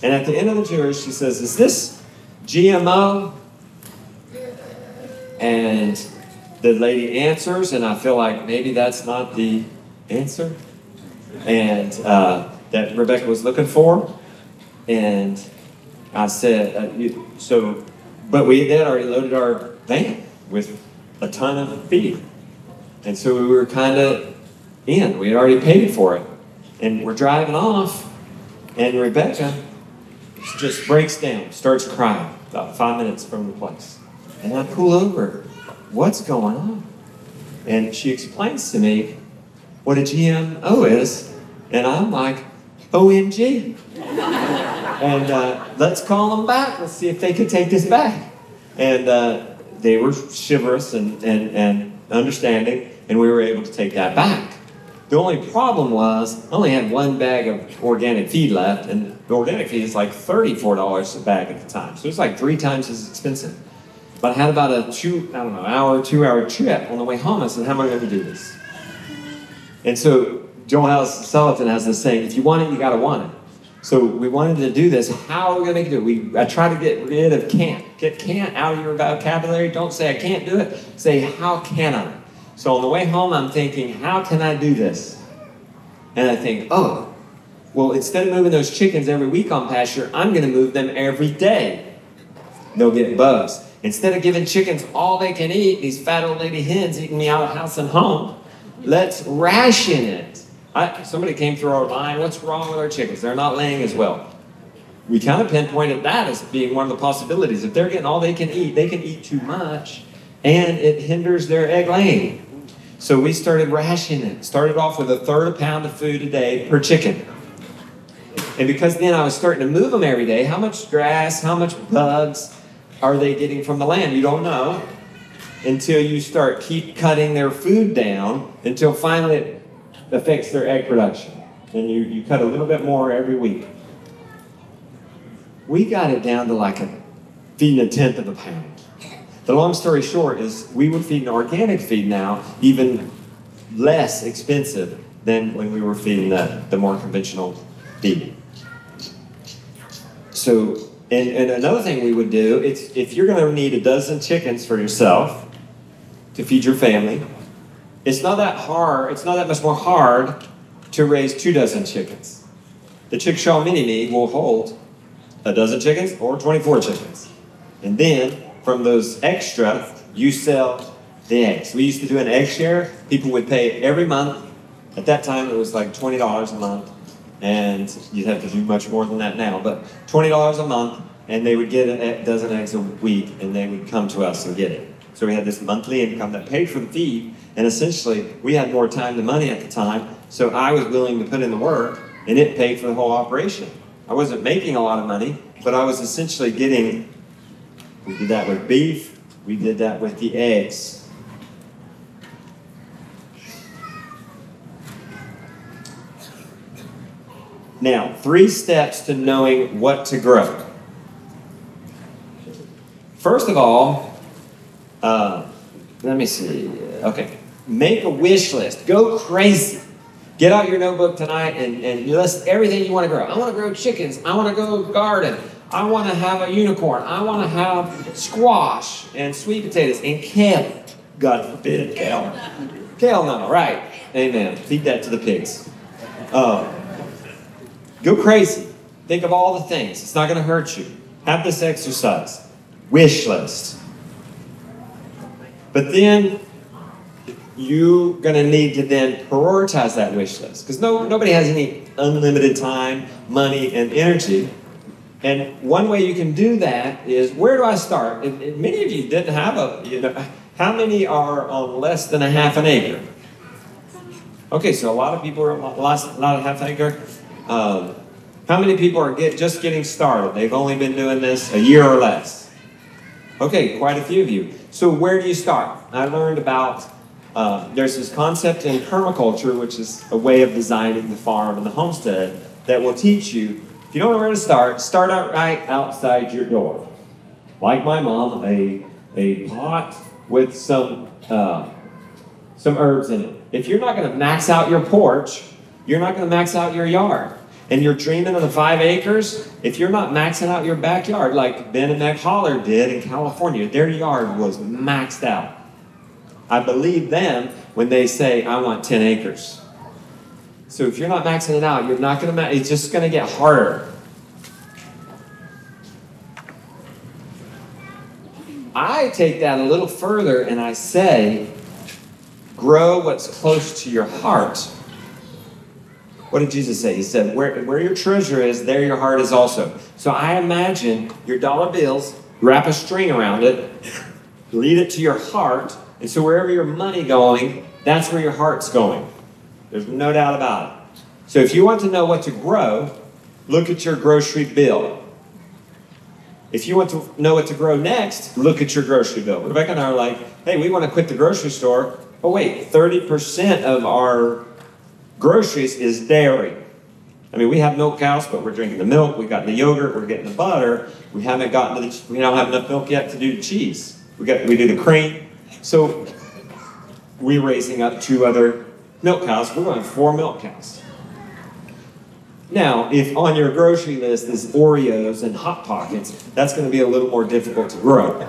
And at the end of the tour, she says, is this GMO? And the lady answers, and I feel like maybe that's not the answer. And that Rebecca was looking for. And I said, but we had already loaded our van with a ton of feed. And so we were kind of in. We had already paid for it. And we're driving off, and Rebecca just breaks down, starts crying about 5 minutes from the place. And I pull over, what's going on? And she explains to me what a GMO is, and I'm like, OMG. And let's call them back. Let's see if they could take this back. And they were chivalrous and understanding, and we were able to take that back. The only problem was, I only had one bag of organic feed left, and the organic feed is like $34 a bag at the time. So it's like 3 times as expensive. But I had about a 2-hour trip on the way home. I said, how am I going to do this? And so Joel Salatin has this saying, if you want it, you got to want it. So we wanted to do this. How are we going to do it? I try to get rid of can't. Get can't out of your vocabulary. Don't say I can't do it. Say, how can I? So on the way home, I'm thinking, how can I do this? And I think, oh, well, instead of moving those chickens every week on pasture, I'm going to move them every day. They'll get bugs. Instead of giving chickens all they can eat, these fat old lady hens eating me out of house and home, let's ration it. Somebody came through our line, what's wrong with our chickens? They're not laying as well. We kind of pinpointed that as being one of the possibilities. If they're getting all they can eat too much, and it hinders their egg laying. So we started rationing it. Started off with 1/3 pound of food a day per chicken. And because then I was starting to move them every day, how much grass, how much bugs are they getting from the land? You don't know until you keep cutting their food down until finally it affects their egg production. And you cut a little bit more every week. We got it down to feeding 1/10 of a pound. The long story short is we would feed an organic feed now even less expensive than when we were feeding the more conventional feed. So, and another thing we would do, if you're going to need 12 chickens for yourself to feed your family, it's not that hard, it's not that much more hard to raise 24 chickens. The Chickshaw Mini-Me will hold 12 chickens or 24 chickens. And then, from those extra, you sell the eggs. We used to do an egg share. People would pay every month. At that time, it was like $20 a month. And you'd have to do much more than that now. But $20 a month, and they would get a dozen eggs a week, and they would come to us and get it. So we had this monthly income that paid for the feed. And essentially, we had more time than money at the time. So I was willing to put in the work, and it paid for the whole operation. I wasn't making a lot of money, but I was essentially getting. We did that with beef. We did that with the eggs. Now, 3 steps to knowing what to grow. First of all, let me see. Okay, make a wish list. Go crazy. Get out your notebook tonight and list everything you want to grow. I want to grow chickens. I want to go garden. I want to have a unicorn. I want to have squash and sweet potatoes and kale. God forbid, kale. Kale, no, right. Amen. Feed that to the pigs. Go crazy. Think of all the things. It's not going to hurt you. Have this exercise. Wish list. But then you're going to need to then prioritize that wish list. Because nobody has any unlimited time, money, and energy. And one way you can do that is, where do I start? And many of you didn't have how many are on less than a half an acre? Okay, so a lot of people are not a half acre. How many people are just getting started? They've only been doing this a year or less. Okay, quite a few of you. So where do you start? I learned about, there's this concept in permaculture, which is a way of designing the farm and the homestead, that will teach you, if you don't know where to start out right outside your door. Like my mom, a a pot with some herbs in it. If you're not going to max out your porch, you're not going to max out your yard. And you're dreaming of the 5 acres, if you're not maxing out your backyard like Ben and Meg Holler did in California, their yard was maxed out. I believe them when they say, I want 10 acres. So if you're not maxing it out, you're not going to it's just going to get harder. I take that a little further and I say, grow what's close to your heart. What did Jesus say? He said, where your treasure is, there your heart is also. So I imagine your dollar bills, wrap a string around it, lead it to your heart, and so wherever your money going, that's where your heart's going. There's no doubt about it. So if you want to know what to grow, look at your grocery bill. If you want to know what to grow next, look at your grocery bill. Rebecca and I are like, hey, we want to quit the grocery store. Oh wait, 30% of our groceries is dairy. I mean, we have milk cows, but we're drinking the milk. We got the yogurt. We're getting the butter. We don't have enough milk yet to do the cheese. We do the cream. So we're raising up 2 other milk cows. We're going to have 4 milk cows. Now, if on your grocery list is Oreos and Hot Pockets, that's going to be a little more difficult to grow.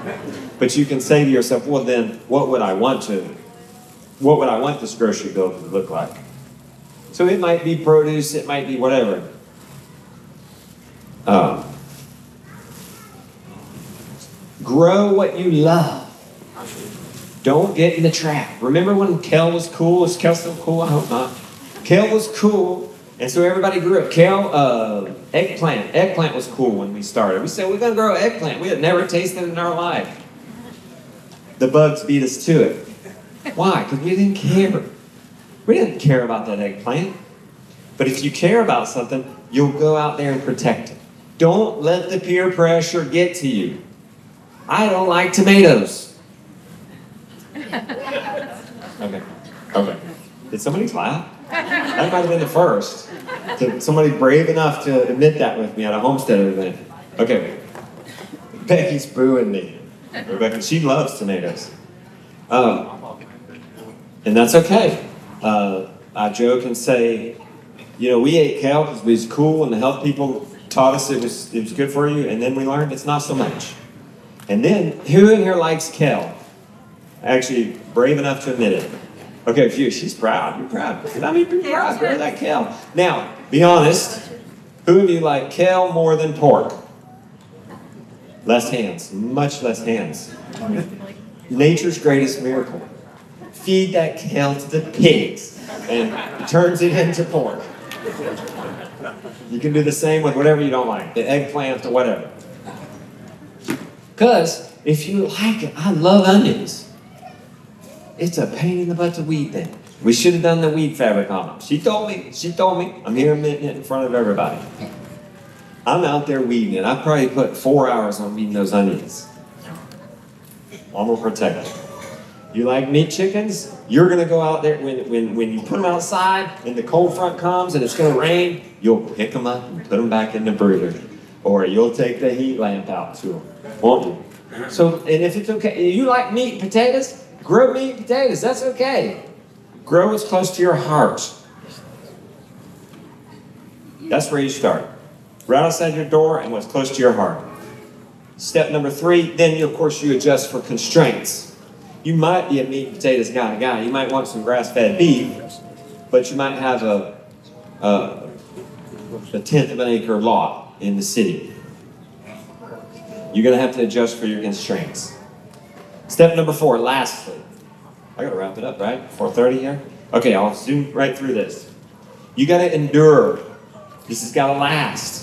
But you can say to yourself, well, then what would I want this grocery bill to look like? So it might be produce, it might be whatever. Grow what you love. Don't get in the trap. Remember when kale was cool? Is kale still cool? I hope not. Kale was cool, and so everybody grew it. Kale, eggplant. Eggplant was cool when we started. We said, we're going to grow eggplant. We had never tasted it in our life. The bugs beat us to it. Why? Because we didn't care. We didn't care about that eggplant. But if you care about something, you'll go out there and protect it. Don't let the peer pressure get to you. I don't like tomatoes. Okay. Did somebody clap? That might have been the first. Somebody brave enough to admit that with me at a Homestead event. Okay. Becky's booing me. Rebecca, she loves tomatoes. And that's okay. I joke and say, we ate kale because it was cool and the health people taught us it was good for you, and then we learned it's not so much. And then, who in here likes kale? Actually, brave enough to admit it. Okay, a few. She's proud. You're proud. Be proud. Grow that kale. Now, be honest. Who of you like kale more than pork? Less hands. Much less hands. Nature's greatest miracle. Feed that kale to the pigs and it turns it into pork. You can do the same with whatever you don't like. The eggplant or whatever. Because if you like it, I love onions. It's a pain in the butt to weed them. We should have done the weed fabric on them. She told me. I'm here admitting it in front of everybody. I'm out there weeding it. I probably put 4 hours on weeding those onions. I'm going to protect them. You like meat chickens? You're going to go out there, when you put them outside and the cold front comes and it's going to rain, you'll pick them up and put them back in the brooder. Or you'll take the heat lamp out to them, won't you? So, and if it's okay, you like meat and potatoes? Grow meat and potatoes, that's okay. Grow what's close to your heart. That's where you start. Right outside your door and what's close to your heart. Step number 3, then of course you adjust for constraints. You might be a meat and potatoes kind of guy. You might want some grass-fed beef, but you might have a 1/10 of an acre lot in the city. You're going to have to adjust for your constraints. Step number 4, lastly. I got to wrap it up, right? 4:30 here? Okay, I'll zoom right through this. You got to endure. This has got to last.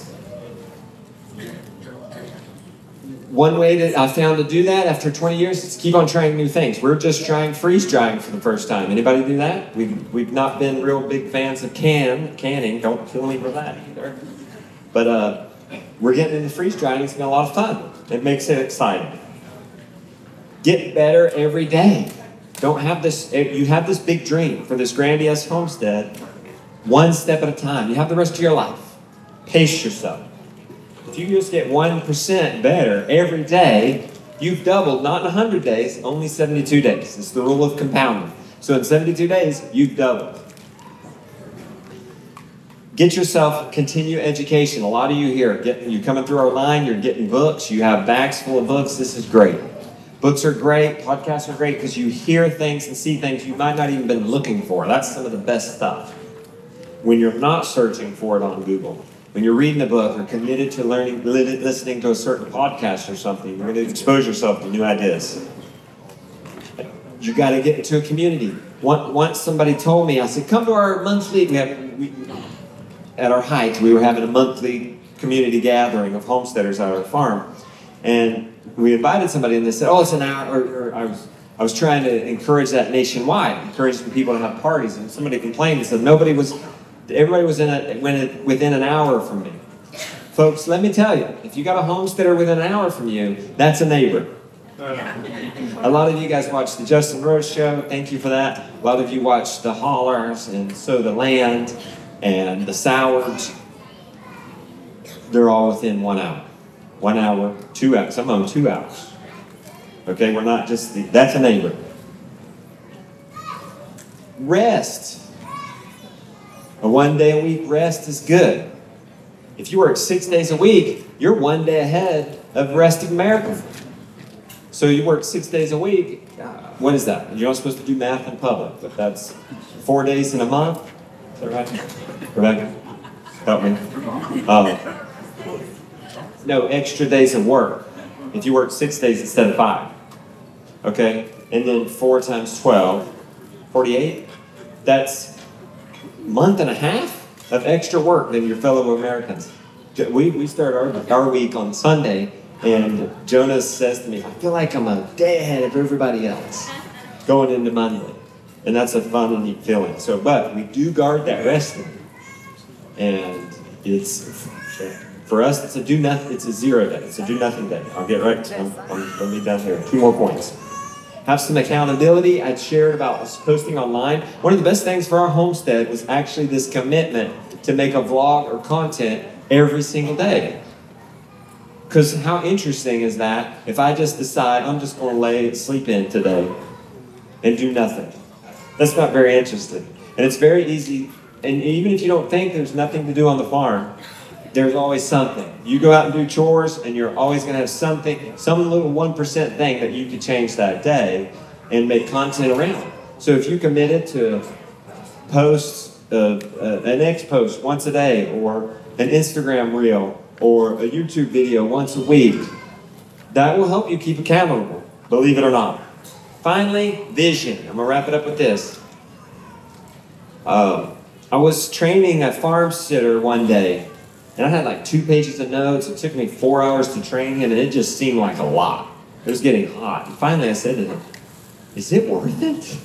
One way that I found to do that after 20 years is to keep on trying new things. We're just trying freeze drying for the first time. Anybody do that? We've not been real big fans of canning. Don't kill me for that either. But we're getting into freeze drying. It's been a lot of fun. It makes it exciting. Get better every day. Don't have this. You have this big dream for this grandiose homestead. One step at a time. You have the rest of your life. Pace yourself. If you just get 1% better every day, You've doubled, not in 100 days, only 72 days. It's the rule of compounding. So in 72 days, you've doubled. Get yourself continue education. A lot of you here, you're coming through our line, you're getting books, you have bags full of books. This is great. Books are great, podcasts are great because you hear things and see things you might not even been looking for. That's some of the best stuff. When you're not searching for it on Google, when you're reading a book or committed to learning, listening to a certain podcast or something, you're going to expose yourself to new ideas. You got to get into a community. Once somebody told me, I said, come to our monthly, at our hike, we were having a monthly community gathering of homesteaders at our farm. And we invited somebody and they said, oh, it's an hour, or I was trying to encourage that nationwide, encouraging people to have parties. And somebody complained and said, everybody was within an hour from me. Folks, let me tell you, if you got a homesteader within an hour from you, that's a neighbor. A lot of you guys watch the Justin Rhodes show. Thank you for that. A lot of you watch the Haulers and Sow the Land and the Sowards. They're all within 1 hour. 1 hour, 2 hours, some of them 2 hours. Okay, we're not just, that's a neighbor. Rest. A 1 day a week rest is good. If you work 6 days a week, you're 1 day ahead of resting Americans. So you work 6 days a week, what is that? You're not supposed to do math in public, but that's 4 days in a month. Is that right? Rebecca, help me. No, extra days of work. If you work 6 days instead of 5. Okay? And then 4 times 12, 48. That's a month and a half of extra work than your fellow Americans. We start our week on Sunday, and Jonas says to me, I feel like I'm a day ahead of everybody else going into Monday. And that's a fun and neat feeling. So, but we do guard that resting. And it's... For us, it's a do nothing. It's a 0 day. It's a do nothing day. I'll get right to I'm going to be down here. 2 more points. Have some accountability. I'd shared about posting online. One of the best things for our homestead was actually this commitment to make a vlog or content every single day. Because how interesting is that if I just decide I'm just going to sleep in today and do nothing? That's not very interesting. And it's very easy. And even if you don't think there's nothing to do on the farm, there's always something. You go out and do chores, and you're always going to have something, some little 1% thing that you could change that day and make content around. So if you committed to post an X post once a day, or an Instagram reel, or a YouTube video once a week, that will help you keep accountable, believe it or not. Finally, vision. I'm going to wrap it up with this. I was training a farm sitter one day, and I had like 2 pages of notes. It took me 4 hours to train him, and it just seemed like a lot. It was getting hot. And finally I said to him, is it worth it?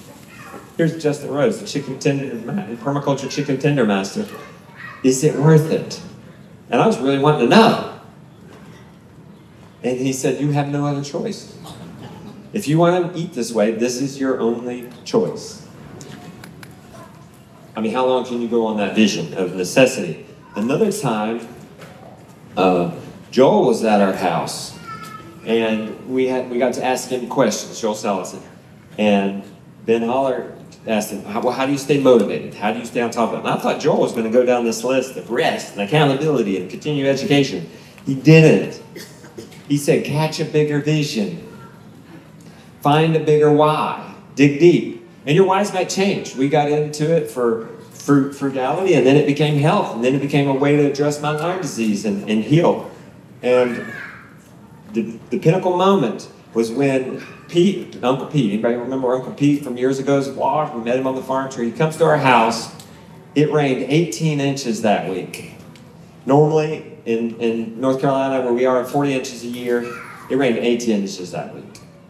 Here's Justin Rhodes, the permaculture chicken tender master. Is it worth it? And I was really wanting to know. And he said, you have no other choice. If you want to eat this way, this is your only choice. I mean, how long can you go on that vision of necessity? Another time, Joel was at our house, and we got to ask him questions, Joel Salison. And Ben Holler asked him, how do you stay motivated? How do you stay on top of it? And I thought Joel was going to go down this list of rest and accountability and continued education. He didn't. He said, catch a bigger vision. Find a bigger why. Dig deep. And your whys might change. We got into it for frugality, and then it became health, and then it became a way to address my Lyme disease and heal. And the pinnacle moment was when Uncle Pete, anybody remember Uncle Pete from years ago's vlog? We met him on the farm tree. He comes to our house. It rained 18 inches that week. Normally in North Carolina, where we are at 40 inches a year, it rained 18 inches that week.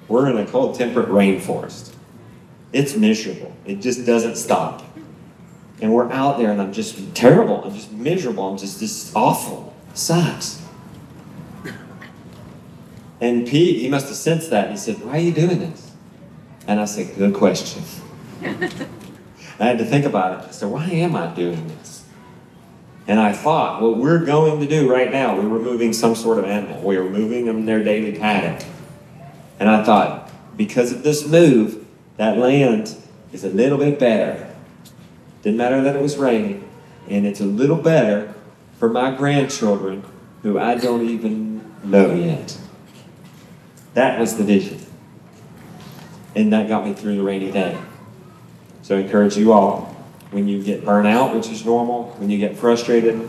We're in a cold, temperate rainforest. It's miserable. It just doesn't stop. And we're out there, and I'm just terrible. I'm just miserable. I'm just awful. It sucks. And Pete, he must have sensed that. He said, why are you doing this? And I said, good question. I had to think about it. I said, why am I doing this? And I thought, what we're going to do right now, we're removing some sort of animal. We're removing them in their daily paddock. And I thought, because of this move, that land is a little bit better. Didn't matter that it was raining. And it's a little better for my grandchildren who I don't even know yet. That was the vision. And that got me through the rainy day. So I encourage you all, when you get burnt out, which is normal, when you get frustrated,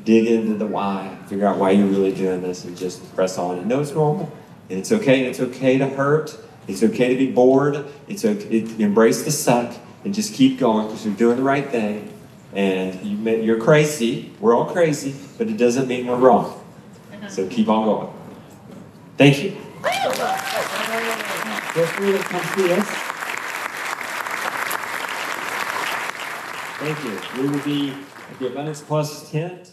dig into the why. Figure out why you're really doing this and just press on. And know it's normal. And it's okay. It's okay to hurt. It's okay to be bored. It's okay. Embrace the suck and just keep going because you're doing the right thing. And you're crazy. We're all crazy, but it doesn't mean we're wrong. So keep on going. Thank you. Feel free to come see us. Thank you. We will be at the Abundance Plus tent.